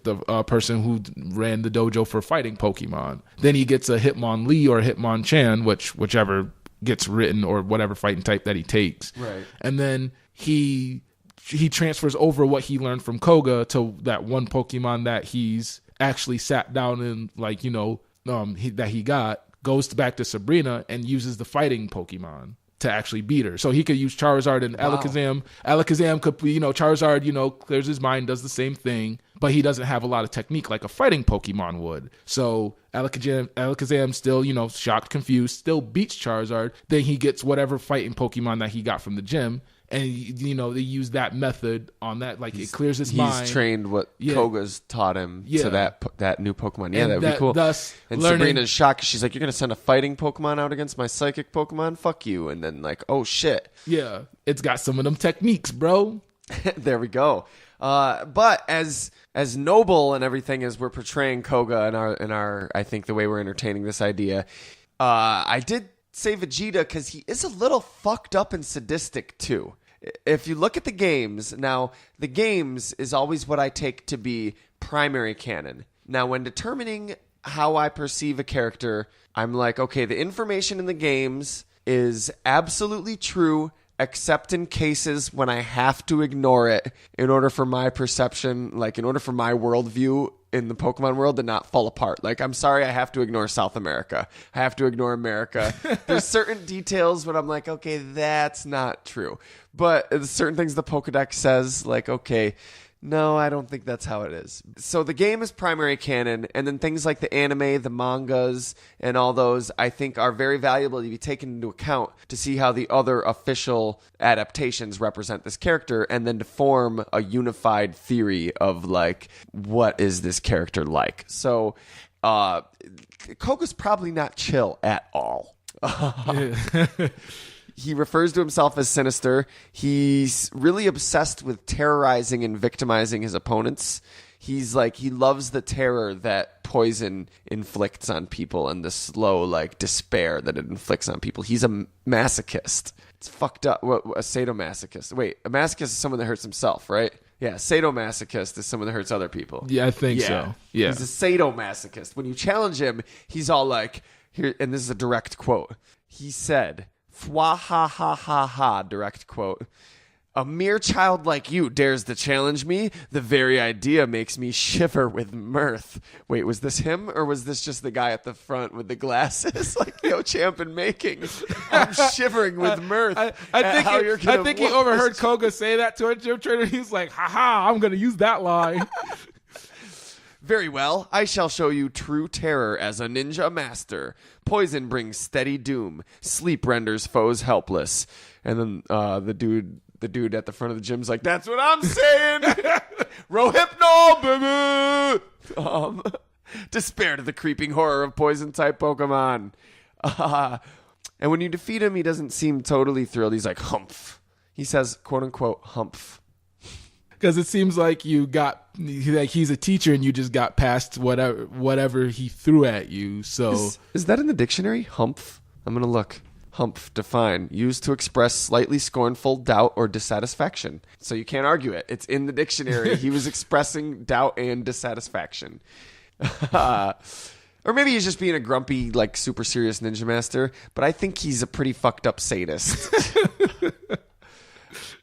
person who ran the dojo for fighting Pokemon. Then he gets a Hitmonlee or Hitmonchan, whichever gets written, or whatever fighting type that he takes. Right. And then he transfers over what he learned from Koga to that one Pokemon that he's actually sat down and that he got, goes back to Sabrina and uses the fighting Pokemon to actually beat her. So he could use Charizard and Alakazam. Alakazam could, Charizard, clears his mind, does the same thing, but he doesn't have a lot of technique like a fighting Pokemon would. So Alakazam still, shocked, confused, still beats Charizard. Then he gets whatever fighting Pokemon that he got from the gym, and you know they use that method on that, like it clears his mind. He's trained what Koga's taught him to that new Pokemon. Yeah, that would be cool. Thus, and Sabrina's shocked. She's like, "You're gonna send a fighting Pokemon out against my psychic Pokemon? Fuck you!" And then like, "Oh shit." Yeah, it's got some of them techniques, bro. There we go. But as noble and everything as we're portraying Koga in our I think the way we're entertaining this idea, I did say Vegeta because he is a little fucked up and sadistic too. If you look at the games, now the games is always what I take to be primary canon. Now when determining how I perceive a character, I'm like, okay, the information in the games is absolutely true, except in cases when I have to ignore it in order for my perception, like in order for my worldview in the Pokemon world to not fall apart. Like, I'm sorry, I have to ignore South America. I have to ignore America. There's certain details when I'm like, okay, that's not true. But there's certain things the Pokedex says, like, okay, no, I don't think that's how it is. So the game is primary canon, and then things like the anime, the mangas, and all those, I think are very valuable to be taken into account to see how the other official adaptations represent this character, and then to form a unified theory of, like, what is this character like. So Koga's probably not chill at all. He refers to himself as sinister. He's really obsessed with terrorizing and victimizing his opponents. He's like, he loves the terror that poison inflicts on people and the slow, like, despair that it inflicts on people. He's a masochist. It's fucked up. A sadomasochist. Wait, a masochist is someone that hurts himself, right? Yeah, sadomasochist is someone that hurts other people. Yeah, I think so. Yeah. He's a sadomasochist. When you challenge him, he's all like, here, and this is a direct quote. He said, "Fwa ha ha ha ha," direct quote. "A mere child like you dares to challenge me? The very idea makes me shiver with mirth." Wait, was this him or was this just the guy at the front with the glasses? Like, yo, champ in making. I'm shivering with mirth. I think he overheard Koga say that to a gym trainer. He's like, haha, I'm going to use that line. "Very well, I shall show you true terror as a ninja master. Poison brings steady doom. Sleep renders foes helpless." And then the dude at the front of the gym's like, "That's what I'm saying. Rohypnol, baby." Despair to the creeping horror of poison-type Pokemon. And when you defeat him, he doesn't seem totally thrilled. He's like, "Humph." He says, quote-unquote, "humph." Because it seems like he's a teacher and you just got past whatever he threw at you. So is that in the dictionary? Humph? I'm going to look. Humph, define. Used to express slightly scornful doubt or dissatisfaction. So you can't argue it. It's in the dictionary. He was expressing doubt and dissatisfaction. Or maybe he's just being a grumpy, like, super serious ninja master. But I think he's a pretty fucked up sadist.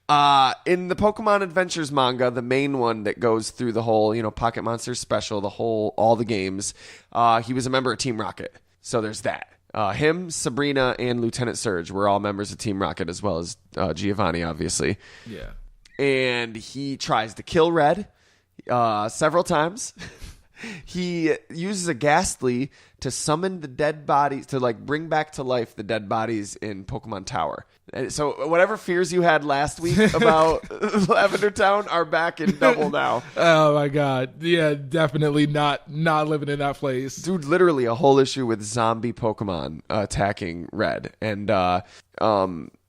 In the Pokemon Adventures manga, the main one that goes through the whole, Pocket Monsters special, all the games, he was a member of Team Rocket. So there's that. Him, Sabrina, and Lieutenant Surge were all members of Team Rocket, as well as Giovanni, obviously. Yeah. And he tries to kill Red several times. He uses a Ghastly to summon the dead bodies, to like bring back to life the dead bodies in Pokemon Tower. And so whatever fears you had last week about Lavender Town are back in double now. Oh my god. Yeah, definitely not living in that place. Dude, literally a whole issue with zombie Pokemon attacking Red. And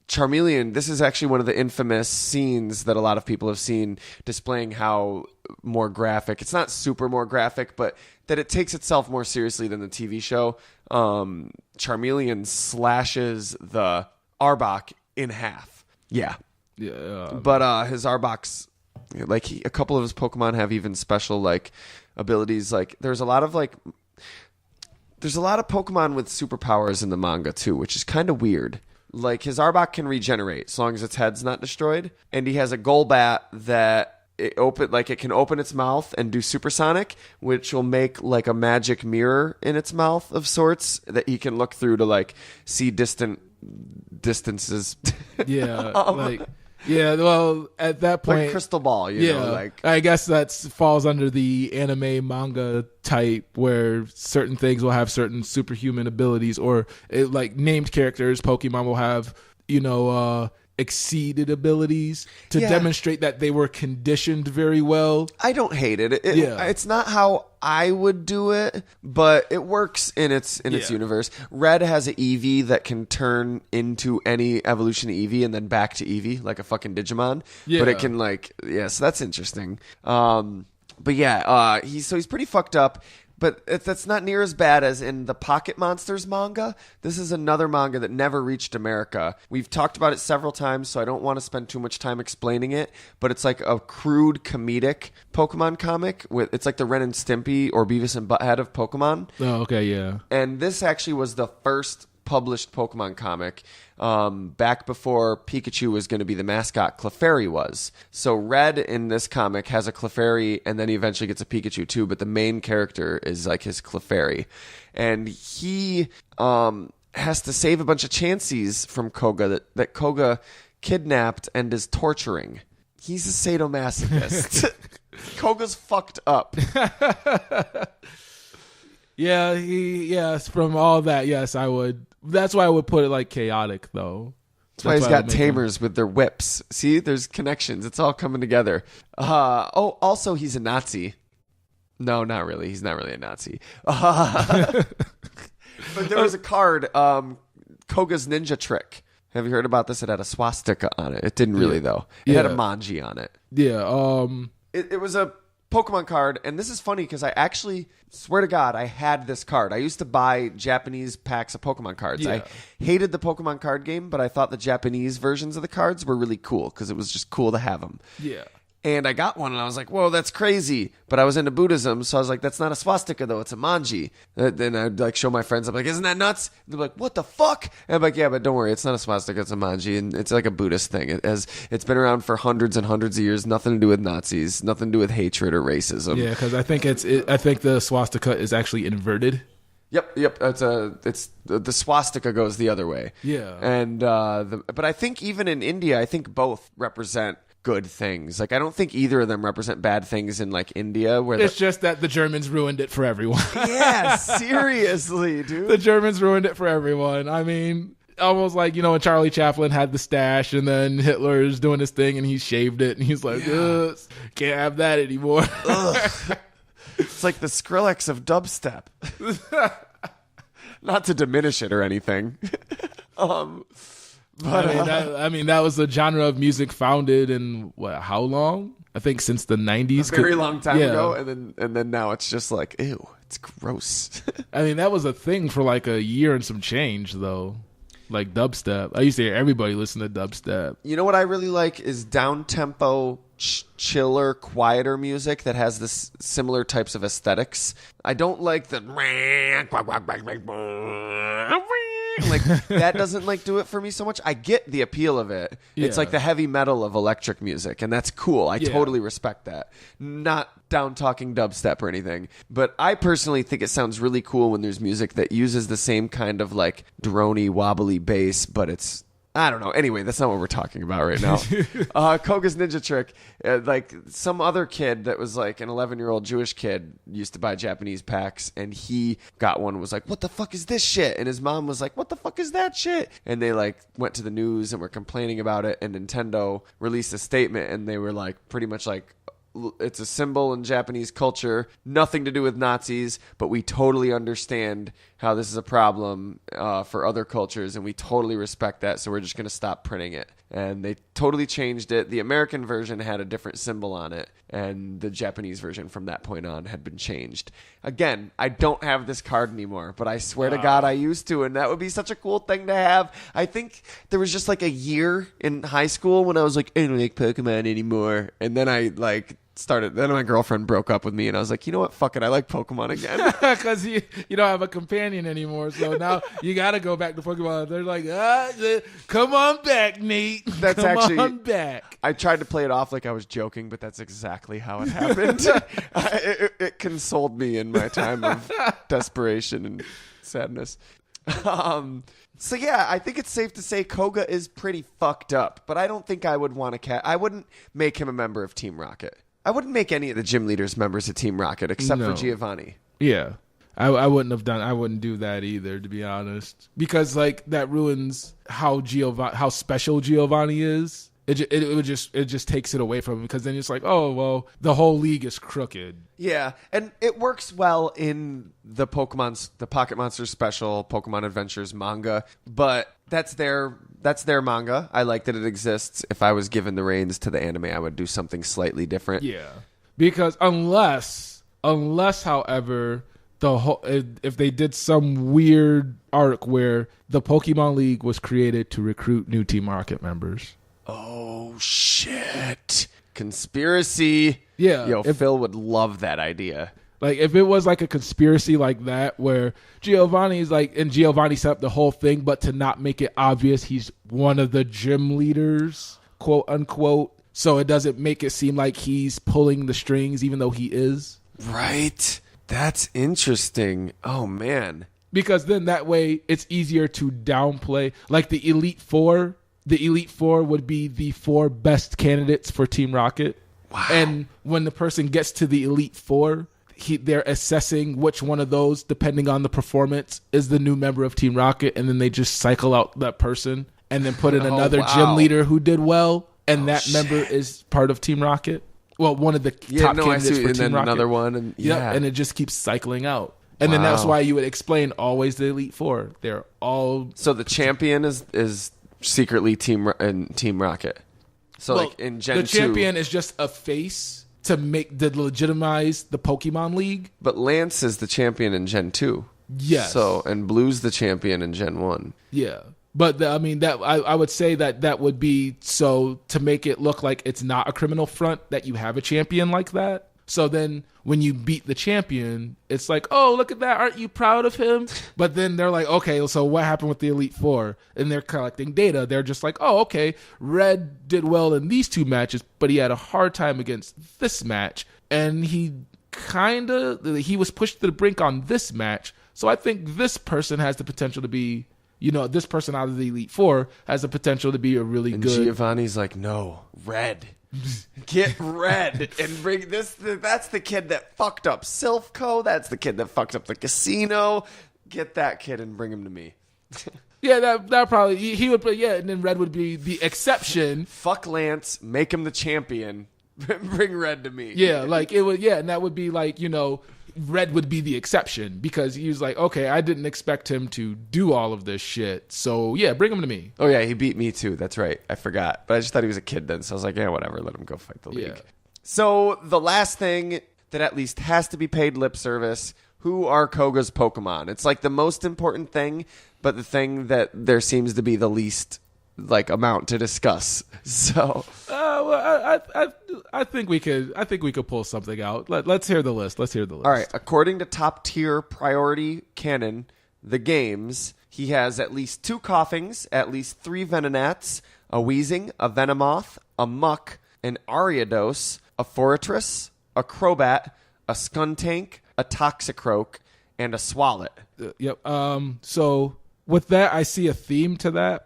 Charmeleon, this is actually one of the infamous scenes that a lot of people have seen displaying how more graphic. It's not super more graphic, but that it takes itself more seriously than the TV show. Charmeleon slashes the Arbok in half. Yeah. Yeah. But his Arbok's, like, a couple of his Pokemon have even special, like, abilities. Like, there's a lot of Pokemon with superpowers in the manga, too, which is kind of weird. Like, his Arbok can regenerate as long as its head's not destroyed. And he has a Golbat that it can open its mouth and do supersonic, which will make like a magic mirror in its mouth of sorts that he can look through to like see distant distances. Yeah. Well, at that point, like crystal ball, you know, like I guess that falls under the anime manga type where certain things will have certain superhuman abilities, or like named characters. Pokemon will have, exceeded abilities to Yeah. demonstrate that they were conditioned very well. I don't hate it. Yeah. It's not how I would do it, but it works in its Yeah. universe. Red has an Eevee that can turn into any evolution of Eevee and then back to Eevee like a fucking Digimon. Yeah. But it can so that's interesting. But yeah, he's pretty fucked up. But that's not near as bad as in the Pocket Monsters manga. This is another manga that never reached America. We've talked about it several times, so I don't want to spend too much time explaining it. But it's like a crude comedic Pokemon comic. It's like the Ren and Stimpy or Beavis and Butthead of Pokemon. Oh, okay, yeah. And this actually was the first published Pokemon comic back before Pikachu was going to be the mascot. Clefairy was. So Red in this comic has a Clefairy, and then he eventually gets a Pikachu too, but the main character is like his Clefairy. And he has to save a bunch of Chanseys from Koga that Koga kidnapped and is torturing. He's a sadomasochist. Koga's fucked up. Yeah, yes, from all that, yes, I would. That's why I would put it like chaotic, though. That's why he's got tamers with their whips. See, there's connections. It's all coming together. Also, he's a Nazi. No, not really. He's not really a Nazi. But there was a card, Koga's Ninja Trick. Have you heard about this? It had a swastika on it. It didn't really, though. It had a manji on it. Yeah. It was a Pokemon card, and this is funny because I actually swear to God I had this card. I used to buy Japanese packs of Pokemon cards. Yeah. I hated the Pokemon card game, but I thought the Japanese versions of the cards were really cool because it was just cool to have them. Yeah. And I got one, and I was like, whoa, that's crazy. But I was into Buddhism, so I was like, that's not a swastika, though. It's a manji. Then I'd like show my friends. I'm like, isn't that nuts? And they're like, what the fuck? And I'm like, yeah, but don't worry. It's not a swastika. It's a manji. And it's like a Buddhist thing. It's been around for hundreds and hundreds of years. Nothing to do with Nazis. Nothing to do with hatred or racism. Yeah, because I think I think the swastika is actually inverted. Yep. It's the swastika goes the other way. Yeah. And but I think even in India, I think both represent good things. Like I don't think either of them represent bad things in like India where it's just that the Germans ruined it for everyone. Yeah, seriously, dude. The Germans ruined it for everyone. I mean, almost like, when Charlie Chaplin had the stash and then Hitler's doing his thing and he shaved it and he's like, can't have that anymore. It's like the Skrillex of dubstep. Not to diminish it or anything. But that was the genre of music founded in how long? I think since the 90s. A very long time ago, and then now it's just like, ew, it's gross. I mean, that was a thing for like a year and some change, though. Like dubstep. I used to hear everybody listen to dubstep. You know what I really like is down-tempo, chiller, quieter music that has this similar types of aesthetics. I don't like the like that doesn't like do it for me so much. I get the appeal of it. It's like the heavy metal of electric music, and that's cool. I totally respect that. Not down talking dubstep or anything, but I personally think it sounds really cool when there's music that uses the same kind of like droney wobbly bass, but it's I don't know. Anyway, that's not what we're talking about right now. Koga's Ninja Trick. Like some other kid that was like an 11-year-old Jewish kid used to buy Japanese packs, and he got one and was like, what the fuck is this shit? And his mom was like, what the fuck is that shit? And they like went to the news and were complaining about it, and Nintendo released a statement, and they were like pretty much like, it's a symbol in Japanese culture, nothing to do with Nazis, but we totally understand how this is a problem for other cultures, and we totally respect that, so we're just going to stop printing it. And they totally changed it. The American version had a different symbol on it, and the Japanese version from that point on had been changed. Again, I don't have this card anymore, but I swear to God I used to, and that would be such a cool thing to have. I think there was just like a year in high school when I was like, I don't like Pokemon anymore, and then I like then my girlfriend broke up with me, and I was like, you know what, fuck it, I like Pokemon again. Because you don't have a companion anymore, so now you gotta go back to Pokemon. They're like, come on back, Nate. Come on back. I tried to play it off like I was joking, but that's exactly how it happened. It consoled me in my time of desperation and sadness. So yeah, I think it's safe to say Koga is pretty fucked up, but I don't think I would want to I wouldn't make him a member of Team Rocket. I wouldn't make any of the gym leaders members of Team Rocket except for Giovanni. Yeah. I wouldn't do that either, to be honest, because like that ruins how special Giovanni is. It just takes it away from him, because then it's like, oh well, the whole league is crooked. Yeah, and it works well in the Pocket Monsters special Pokemon Adventures manga, but that's their manga. I like that it exists. If I was given the reins to the anime, I would do something slightly different. Yeah, because unless however, if they did some weird arc where the Pokemon League was created to recruit new Team Rocket members. Oh, shit. Conspiracy. Yeah. Phil would love that idea. Like, if it was like a conspiracy like that, where Giovanni's like, and Giovanni set up the whole thing, but to not make it obvious he's one of the gym leaders, quote unquote, so it doesn't make it seem like he's pulling the strings, even though he is. Right. That's interesting. Oh, man. Because then that way it's easier to downplay. Like the Elite Four would be the 4 best candidates for Team Rocket. Wow. And when the person gets to the Elite Four, they're assessing which one of those, depending on the performance, is the new member of Team Rocket. And then they just cycle out that person and then put in another gym leader who did well. And that member is part of Team Rocket. Well, one of the top candidates for Team Rocket. Another one. And, and it just keeps cycling out. And then that's why you would explain always the Elite Four. They're all... So the champion is secretly Team Rocket. So like in Gen 2... The champion is just a face to legitimize the Pokemon League. But Lance is the champion in Gen 2. Yes. So, and Blue's the champion in Gen 1. Yeah. But I would say that would be so to make it look like it's not a criminal front that you have a champion like that. So then when you beat the champion, it's like, oh, look at that. Aren't you proud of him? But then they're like, okay, so what happened with the Elite Four? And they're collecting data. They're just like, oh, okay, Red did well in these 2 matches, but he had a hard time against this match. And he was pushed to the brink on this match. So I think this person has the potential to be, this person out of the Elite Four has the potential to be a really and good. Giovanni's like, no, Red. Get Red and bring this. That's the kid that fucked up Silph Co. That's the kid that fucked up the casino. Get that kid and bring him to me. Yeah, that probably he would. Yeah, and then Red would be the exception. Fuck Lance, make him the champion. Bring Red to me. Yeah, like it would. Yeah, and that would be like Red would be the exception because he was like, okay, I didn't expect him to do all of this shit. So, yeah, bring him to me. Oh, yeah, he beat me too. That's right. I forgot. But I just thought he was a kid then. So I was like, yeah, whatever. Let him go fight the league. Yeah. So the last thing that at least has to be paid lip service, who are Koga's Pokemon? It's like the most important thing, but the thing that there seems to be the least amount to discuss. So, I think we could pull something out. Let's hear the list. All right. According to top tier priority canon, the games, he has at least 2 Coughings, at least 3 Venonats, a Weezing, a Venomoth, a Muck, an Ariados, a Forretress, a Crobat, a Skuntank, a Toxicroak, and a Swalot. Yep. So with that, I see a theme to that.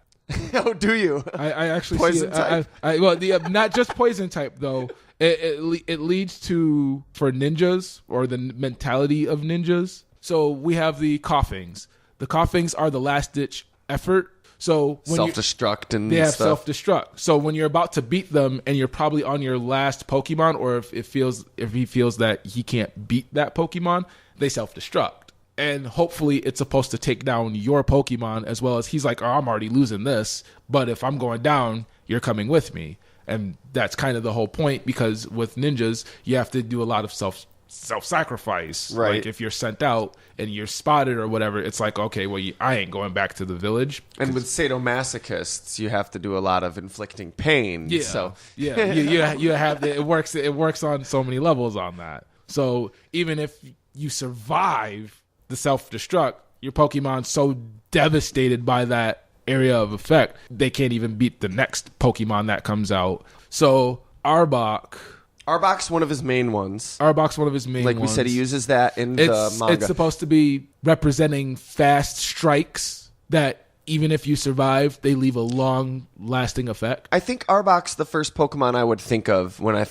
Oh, do you? I actually poison see type. Not just poison type though. It leads to for ninjas or the mentality of ninjas. So we have the Coughings. The Coughings are the last ditch effort. So when self-destruct and they have stuff. Self-destruct. So when you're about to beat them and you're probably on your last Pokemon, or if he feels that he can't beat that Pokemon, they self-destruct. And hopefully it's supposed to take down your Pokemon as well as he's like, oh, I'm already losing this. But if I'm going down, you're coming with me. And that's kind of the whole point, because with ninjas, you have to do a lot of self-sacrifice. Right. Like if you're sent out and you're spotted or whatever, it's like, okay, well, I ain't going back to the village. And with sadomasochists, you have to do a lot of inflicting pain. Yeah. So yeah, you have it works on so many levels on that. So even if you survive the self-destruct, your Pokemon's so devastated by that area of effect, they can't even beat the next Pokemon that comes out. So Arbok's one of his main ones. Like we said, he uses that in the manga. It's supposed to be representing fast strikes that even if you survive, they leave a long-lasting effect. I think Arbok's the first Pokemon I would think of when I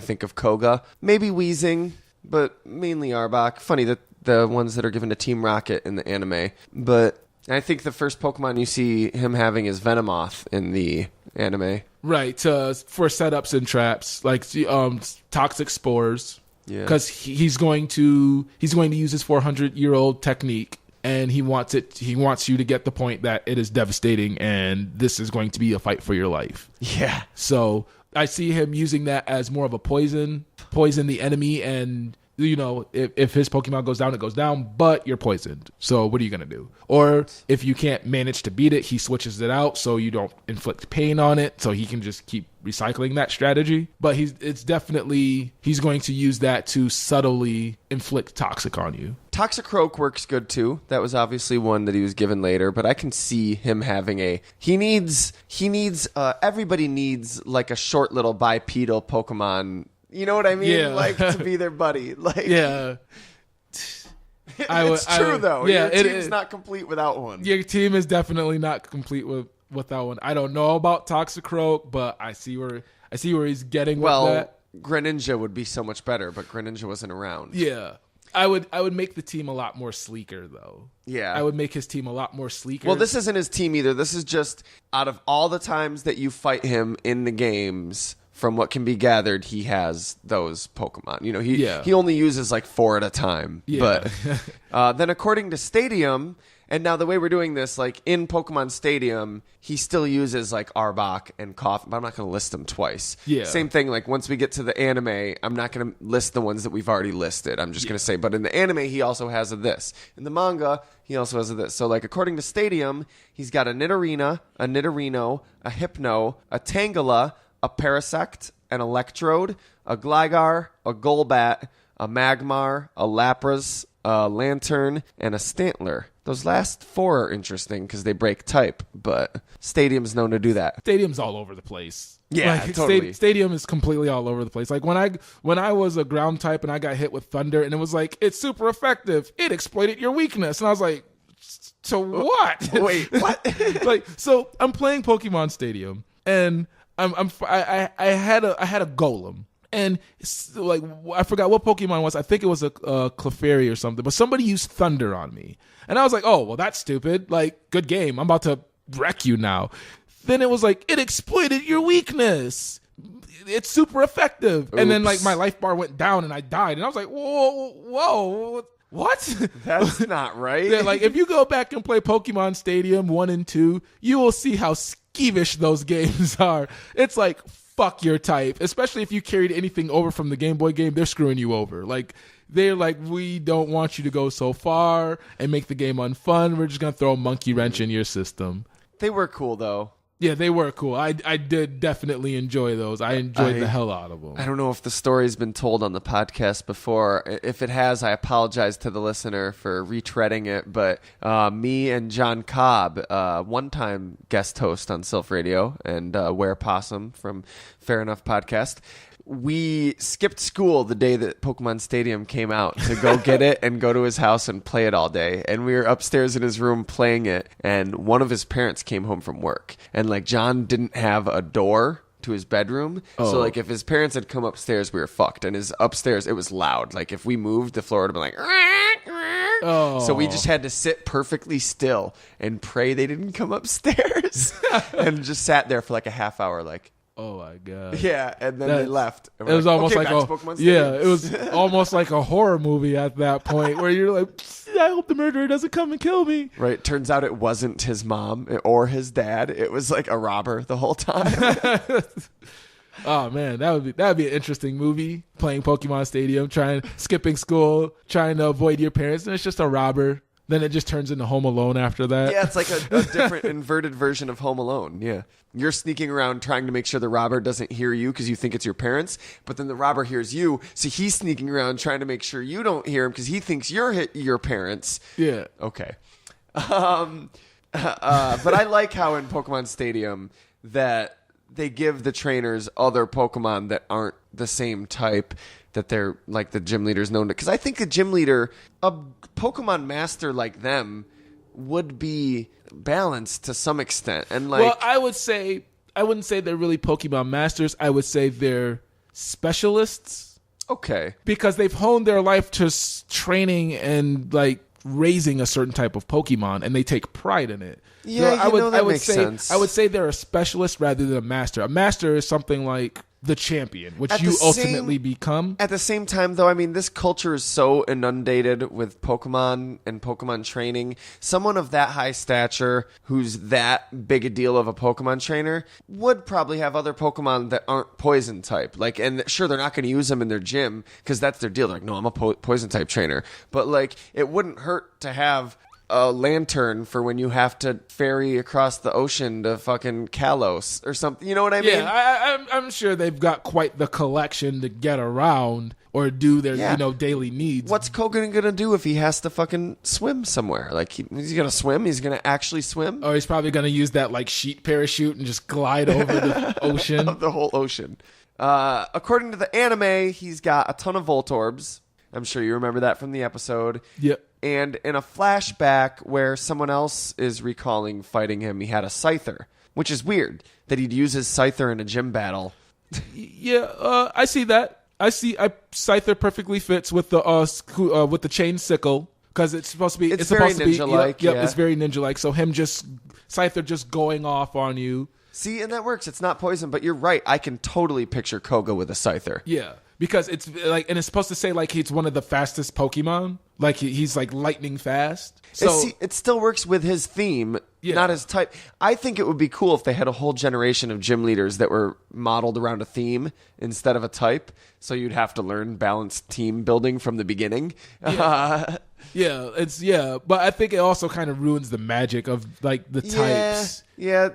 think of Koga. Maybe Weezing. but mainly Arbok. Funny that the ones that are given to Team Rocket in the anime. But I think the first Pokemon you see him having is Venomoth in the anime. Right, for setups and traps, like toxic spores. Yeah. Because he's going to use his 400-year-old technique, and he wants you to get the point that it is devastating, and this is going to be a fight for your life. Yeah. So I see him using that as more of a poison the enemy, and if his Pokemon goes down, it goes down, but you're poisoned. So what are you going to do? Or if you can't manage to beat it, he switches it out so you don't inflict pain on it, so he can just keep recycling that strategy. But he's going to use that to subtly inflict Toxic on you. Toxicroak works good too. That was obviously one that he was given later, but I can see him having everybody needs like a short little bipedal Pokemon. You know what I mean? Yeah. Like to be their buddy. Like yeah. It's true though. Yeah, your team's not complete without one. Your team is definitely not complete without one. I don't know about Toxicroak, but I see where he's getting with that. Greninja would be so much better, but Greninja wasn't around. Yeah. I would make the team a lot more sleeker though. Yeah. I would make his team a lot more sleeker. Well, this isn't his team either. This is just out of all the times that you fight him in the games, from what can be gathered, he has those Pokemon. He only uses like 4 at a time. Yeah. But then according to Stadium, and now the way we're doing this, like in Pokemon Stadium, he still uses like Arbok and Cough, but I'm not going to list them twice. Yeah. Same thing, like once we get to the anime, I'm not going to list the ones that we've already listed. I'm just going to say, but in the anime, he also has a this. In the manga, he also has a this. So like according to Stadium, he's got a Nidorina, a Nidorino, a Hypno, a Tangela, a Parasect, an Electrode, a Gligar, a Golbat, a Magmar, a Lapras, a Lantern, and a Stantler. Those last 4 are interesting because they break type, but Stadium's known to do that. Stadium's all over the place. Yeah, totally. Stadium is completely all over the place. Like when I was a ground type and I got hit with Thunder, and it was like, it's super effective. It exploited your weakness, and I was like, to what? Wait, what? Like, so I'm playing Pokemon Stadium, and I had a Golem, and like I forgot what Pokemon it was. I think it was a Clefairy or something. But somebody used Thunder on me, and I was like, "Oh, well, that's stupid. Like, good game. I'm about to wreck you now." Then it was like, it exploited your weakness. It's super effective. Oops. And then like my life bar went down and I died, and I was like, "Whoa, what?" That's not right. Yeah, like if you go back and play Pokemon Stadium 1 and 2, you will see how skeevish those games are. It's like, fuck your type, especially if you carried anything over from the Game Boy game. They're screwing you over. Like they're like, we don't want you to go so far and make the game unfun. We're just gonna throw a monkey wrench in your system. They were cool though. Yeah, they were cool. I did definitely enjoy those. I enjoyed the hell out of them. I don't know if the story's been told on the podcast before. If it has, I apologize to the listener for retreading it. But me and John Cobb, one-time guest host on Silph Radio, and Ware Possum from Fair Enough Podcast, we skipped school the day that Pokemon Stadium came out to go get it and go to his house and play it all day. And we were upstairs in his room playing it, and one of his parents came home from work. And like John didn't have a door to his bedroom. So like if his parents had come upstairs, we were fucked. And his upstairs, it was loud. Like if we moved, the floor would have been like... So we just had to sit perfectly still and pray they didn't come upstairs. And just sat there for like a half hour like... Oh my god! Yeah, and then they left. It was almost like it was almost like a horror movie at that point, where you're like, I hope the murderer doesn't come and kill me. Right. Turns out it wasn't his mom or his dad. It was like a robber the whole time. Oh man, that'd be an interesting movie. Playing Pokemon Stadium, skipping school, trying to avoid your parents, and it's just a robber. Then it just turns into Home Alone after that. Yeah, it's like a different inverted version of Home Alone. Yeah. You're sneaking around trying to make sure the robber doesn't hear you because you think it's your parents, but then the robber hears you, so he's sneaking around trying to make sure you don't hear him because he thinks you're your parents. Yeah. Okay. But I like how in Pokemon Stadium that they give the trainers other Pokemon that aren't the same type that they're like the gym leaders known to. Because I think a gym leader, a Pokemon master like them, would be balanced to some extent. And like, well, I wouldn't say they're really Pokemon masters. I would say they're specialists. Okay. Because they've honed their life to training and like raising a certain type of Pokemon, and they take pride in it. Yeah, so that makes sense. I would say they're a specialist rather than a master. A master is something like the champion, which At you the ultimately same- become. At the same time, though, I mean, this culture is so inundated with Pokemon and Pokemon training. Someone of that high stature, who's that big a deal of a Pokemon trainer, would probably have other Pokemon that aren't poison type. Like, and sure, they're not going to use them in their gym because that's their deal. They're like, no, I'm a poison type trainer. But like, it wouldn't hurt to have a lantern for when you have to ferry across the ocean to fucking Kalos or something. You know what I mean? Yeah, I'm sure they've got quite the collection to get around or do their daily needs. What's Koga gonna do if he has to fucking swim somewhere? Like he's gonna swim? He's gonna actually swim? Or he's probably gonna use that like sheet parachute and just glide over the ocean. The whole ocean. According to the anime, he's got a ton of Voltorbs. I'm sure you remember that from the episode. Yep. And in a flashback where someone else is recalling fighting him, he had a Scyther, which is weird that he'd use his Scyther in a gym battle. Yeah, I see that. Scyther perfectly fits with the chain sickle because it's supposed to be. It's very supposed to be ninja-like, Yep, yeah. it's very ninja-like. So Scyther just going off on you. See, and that works. It's not poison, but you're right. I can totally picture Koga with a Scyther. Yeah, because it's like, and it's supposed to say like he's one of the fastest Pokemon. Like he's like lightning fast. So It still works with his theme, not his type. I think it would be cool if they had a whole generation of gym leaders that were modeled around a theme instead of a type. So you'd have to learn balanced team building from the beginning. Yeah, but I think it also kind of ruins the magic of like the types. Yeah,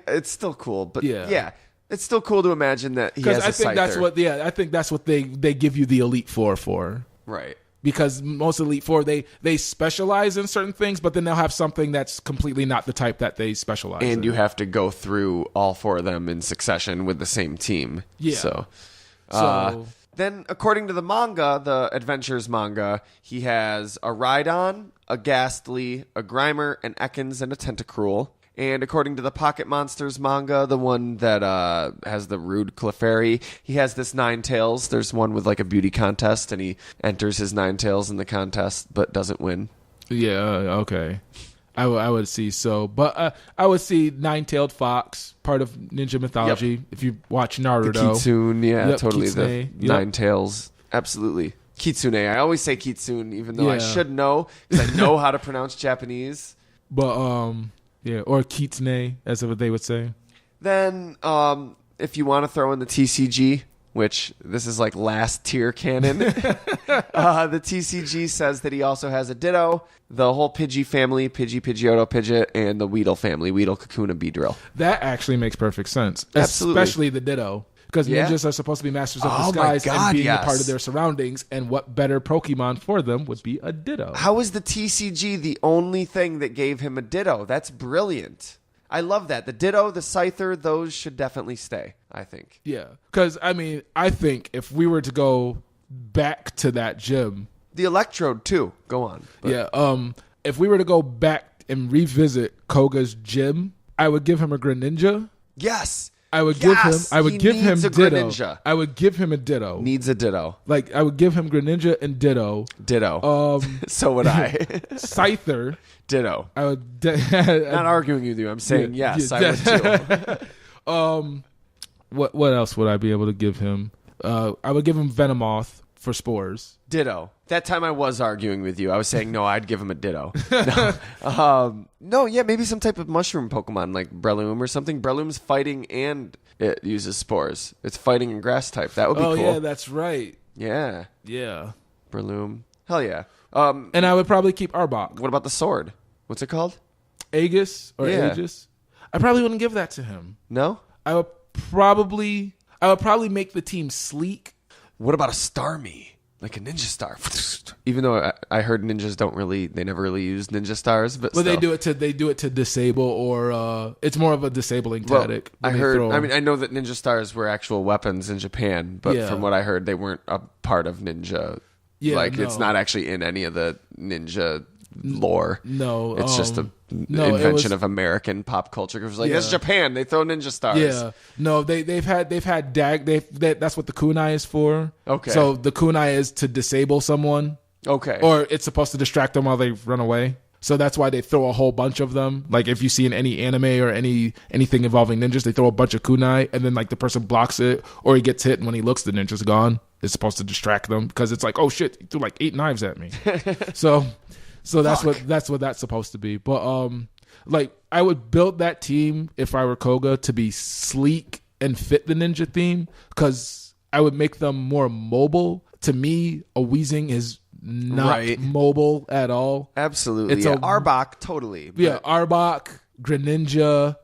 it's still cool, but Yeah. it's still cool to imagine that he has a I think Scyther. I think that's what they give you the Elite Four for. Right. Because most Elite Four, they specialize in certain things, but then they'll have something that's completely not the type that they specialize in. And you have to go through all four of them in succession with the same team. Yeah. So then, according to the manga, the Adventures manga, he has a Rhydon, a Ghastly, a Grimer, an Ekans, and a Tentacruel. And according to the Pocket Monsters manga, the one that has the rude Clefairy, he has this Ninetales. There's one with like a beauty contest, and he enters his Ninetales in the contest, but doesn't win. Yeah, okay. I would see so. But I would see Nine-Tailed Fox, part of ninja mythology, Yep. if you watch Naruto. The Kitsune, Yep, totally. Kitsune, The yep. Ninetales. Absolutely. Kitsune. I always say Kitsune, even though I Yeah. should know, because I know how to pronounce Japanese. But, yeah, or Kitsune, as they would say. Then, if you want to throw in the TCG, which this is like last tier canon, the TCG says that he also has a Ditto, the whole Pidgey family, Pidgeotto, Pidgeot, and the Weedle family, Weedle, Kakuna, Beedrill. That actually makes perfect sense. Absolutely. Especially the Ditto. Because ninjas are supposed to be masters of Oh my disguise God, and being yes. a part of their surroundings. And what better Pokemon for them would be a Ditto? How is the TCG the only thing that gave him a Ditto? That's brilliant. I love that. The Ditto, the Scyther, those should definitely stay, I think. Yeah. Because, I mean, I think if we were to go back to that gym. The Electrode, too. Go on. But Yeah. If we were to go back and revisit Koga's gym, I would give him a Greninja. yes. I would Yes! give him He needs a Ditto. Greninja. I would give him a Ditto. Needs a Ditto. Like I would give him Greninja and Ditto. Ditto. So would I. Scyther. Ditto. I would. Not arguing with you. I'm saying yes, I would too. What else would I be able to give him? I would give him Venomoth for spores. Ditto. That time I was arguing with you. I was saying no, I'd give him a Ditto. No, yeah, maybe some type of mushroom Pokemon like Breloom or something. Breloom's fighting and it uses spores. It's fighting and grass type. That would be cool. Yeah, that's right. Yeah. Yeah. Breloom. Hell yeah. And I would probably keep Arbok. What about the sword? What's it called? Aegis or Yeah. Aegis. I probably wouldn't give that to him. No? I would probably make the team sleek. What about a Starmie? Like a ninja star. Even though I heard ninjas they never really use ninja stars, but Well, still. they do it to disable, or it's more of a disabling tactic. I know that ninja stars were actual weapons in Japan, but Yeah. from what I heard, they weren't a part of ninja. Yeah, it's no. not actually in any of the ninja lore. No, It's just invention of American pop culture. It was like, that's Japan. They throw ninja stars. Yeah. No, they've had that's what the kunai is for. Okay. So the kunai is to disable someone. Okay. Or it's supposed to distract them while they run away. So that's why they throw a whole bunch of them. Like if you see in any anime or anything involving ninjas, they throw a bunch of kunai and then like the person blocks it or he gets hit and when he looks, the ninja's gone. It's supposed to distract them because it's like, oh shit, he threw like 8 knives at me. so that's what that's supposed to be. But like I would build that team if I were Koga to be sleek and fit the ninja theme because I would make them more mobile. To me, a Weezing is not mobile at all. Absolutely. It's Arbok, totally. But yeah, Arbok, Greninja,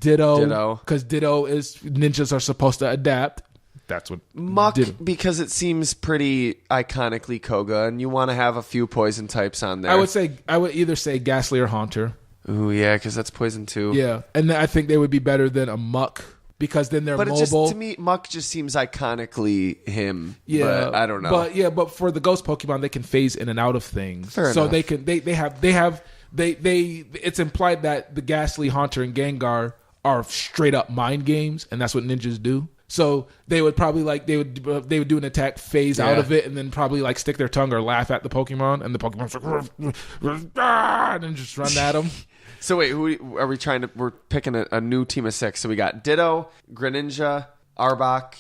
Ditto. Because Ditto is ninjas are supposed to adapt. That's what Muck, because it seems pretty iconically Koga, and you want to have a few poison types on there. I would either say Ghastly or Haunter. Ooh, yeah, because that's poison too. Yeah, and I think they would be better than a Muck. Because then they're mobile. But to me, Muck just seems iconically him. Yeah, but I don't know. But for the ghost Pokemon, they can phase in and out of things. Fair enough. It's implied that the Ghastly, Haunter, and Gengar are straight up mind games, and that's what ninjas do. So they would probably they would do an attack, phase out of it, and then probably like stick their tongue or laugh at the Pokemon, and the Pokemon's like, and then just run at them. So wait, who are we trying to? We're picking a new team of 6. So we got Ditto, Greninja, Arbok,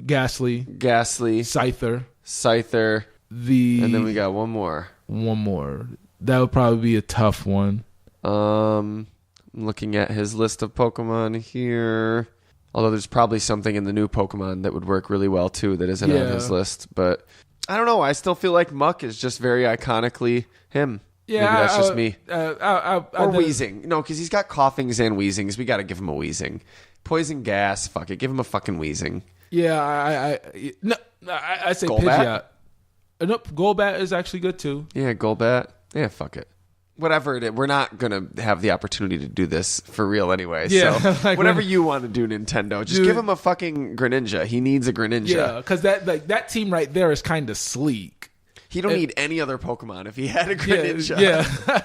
Ghastly, Scyther, and then we got one more. That would probably be a tough one. I'm looking at his list of Pokemon here. Although there's probably something in the new Pokemon that would work really well too that isn't on his list. But I don't know. I still feel like Muck is just very iconically him. Yeah, maybe that's just me. Or Weezing. No, because he's got coughings and wheezings. We got to give him a Weezing. Poison gas. Fuck it. Give him a fucking Weezing. Yeah, I say Golbat? Pidgeot. Nope, Golbat is actually good too. Yeah, Golbat. Yeah, fuck it. Whatever it is, we're not going to have the opportunity to do this for real anyway. Yeah, so like whatever you want to do, Nintendo, just give him a fucking Greninja. He needs a Greninja. Yeah, because that team right there is kind of sleek. He don't need any other Pokemon if he had a Greninja. Yeah.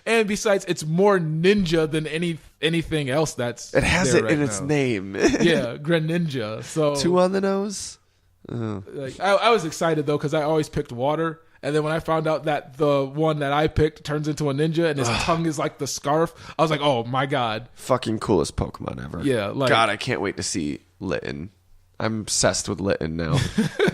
And besides, it's more ninja than anything else that's it has it right in its name. Yeah, Greninja. So 2 on the nose. Like I was excited though because I always picked water, and then when I found out that the one that I picked turns into a ninja and his tongue is like the scarf, I was like, oh my god, fucking coolest Pokemon ever. Yeah, like God, I can't wait to see Litten. I'm obsessed with Litten now,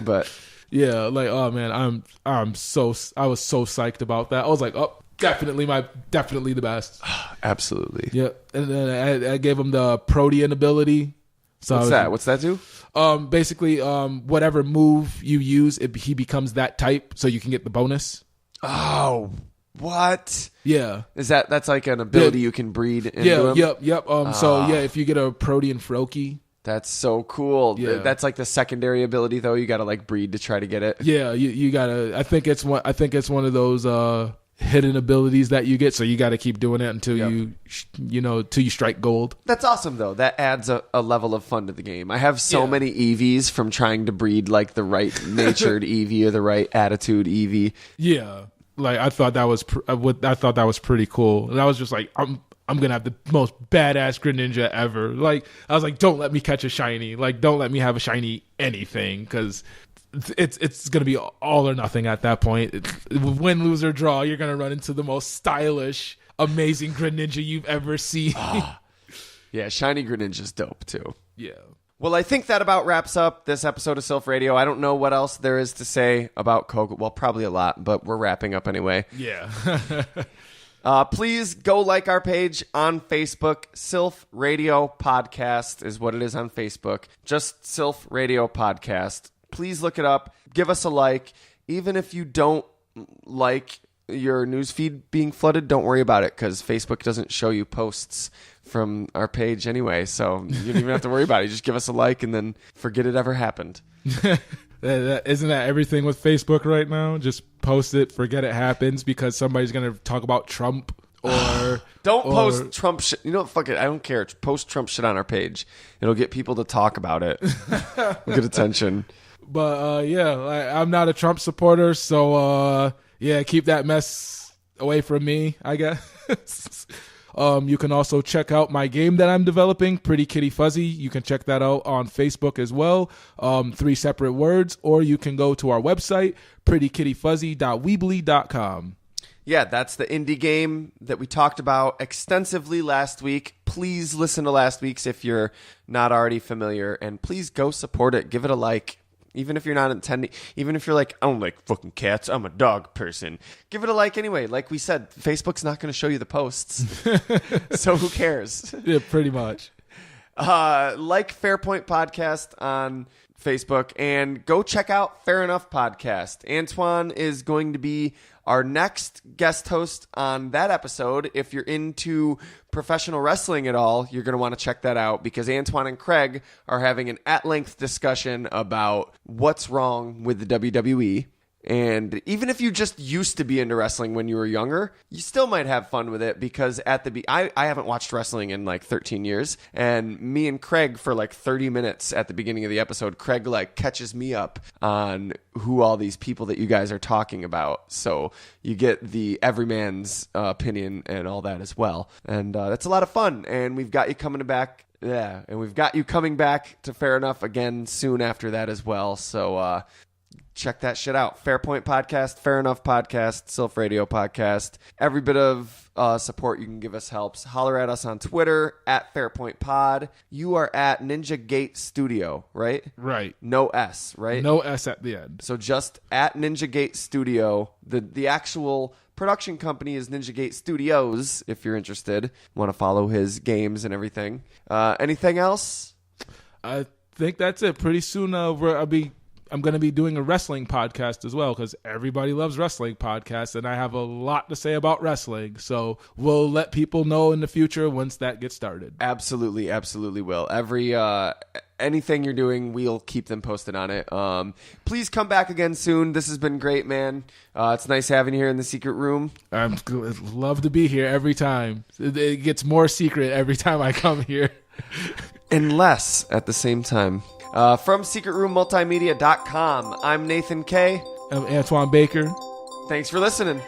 but. Yeah, like oh man, I was so psyched about that. I was like, oh, definitely the best. Absolutely. Yeah, and then I gave him the Protean ability. So What's that do? Basically, whatever move you use, he becomes that type, so you can get the bonus. Oh, what? Yeah, that's like an ability you can breed into him? Yep. So yeah, if you get a Protean Froakie. That's so cool. Yeah. That's like the secondary ability though. You got to like breed to try to get it. Yeah, you got to I think it's one of those hidden abilities that you get, so you got to keep doing it until till you strike gold. That's awesome though. That adds a level of fun to the game. I have so many Eevees from trying to breed like the right natured Eevee or the right attitude Eevee. Yeah. Like I thought that was pretty cool. And I was just like I'm going to have the most badass Greninja ever. Like, I was like, don't let me catch a shiny. Like, don't let me have a shiny anything. Because it's going to be all or nothing at that point. Win, lose, or draw, you're going to run into the most stylish, amazing Greninja you've ever seen. Yeah, shiny Greninja's dope, too. Yeah. Well, I think that about wraps up this episode of Silph Radio. I don't know what else there is to say about Koga. Well, probably a lot, but we're wrapping up anyway. Yeah. Please go like our page on Facebook. Silph Radio Podcast is what it is on Facebook. Just Silph Radio Podcast. Please look it up. Give us a like. Even if you don't like your newsfeed being flooded, don't worry about it because Facebook doesn't show you posts from our page anyway. So you don't even have to worry about it. You just give us a like and then forget it ever happened. Isn't that everything with Facebook right now? Just post it, forget it happens because somebody's going to talk about Trump or... Don't post Trump shit. You know what? Fuck it. I don't care. Post Trump shit on our page. It'll get people to talk about it. We'll get attention. But I'm not a Trump supporter, so keep that mess away from me, I guess. You can also check out my game that I'm developing, Pretty Kitty Fuzzy. You can check that out on Facebook as well, 3 separate words, or you can go to our website, prettykittyfuzzy.weebly.com. Yeah, that's the indie game that we talked about extensively last week. Please listen to last week's if you're not already familiar, and please go support it. Give it a like. Even if you're not intending, even if you're like, I don't like fucking cats, I'm a dog person. Give it a like anyway. Like we said, Facebook's not going to show you the posts. So who cares? Yeah, pretty much. Like Fairpoint Podcast on Facebook and go check out Fair Enough Podcast. Antoine is going to be our next guest host on that episode. If you're into professional wrestling at all, you're going to want to check that out because Antoine and Craig are having an at-length discussion about what's wrong with the WWE. And even if you just used to be into wrestling when you were younger, you still might have fun with it because I haven't watched wrestling in like 13 years. And me and Craig for like 30 minutes at the beginning of the episode, Craig like catches me up on who all these people that you guys are talking about. So you get the everyman's opinion and all that as well. And that's a lot of fun. And we've got you coming back. Yeah. And we've got you coming back to Fair Enough again soon after that as well. So, check that shit out. Fairpoint Podcast, Fair Enough Podcast, Silph Radio Podcast. Every bit of support you can give us helps. Holler at us on Twitter, at Fairpoint Pod. You are at Ninja Gate Studio, right? Right. No S, right? No S at the end. So just at Ninja Gate Studio. The actual production company is Ninja Gate Studios, if you're interested. Want to follow his games and everything. Anything else? I think that's it. Pretty soon I'm going to be doing a wrestling podcast as well because everybody loves wrestling podcasts, and I have a lot to say about wrestling. So we'll let people know in the future once that gets started. Absolutely, absolutely will. Anything you're doing, we'll keep them posted on it. Please come back again soon. This has been great, man. It's nice having you here in the secret room. I love to be here every time. It gets more secret every time I come here. And less at the same time. From secretroommultimedia.com, I'm Nathan K. I'm Antoine Baker. Thanks for listening.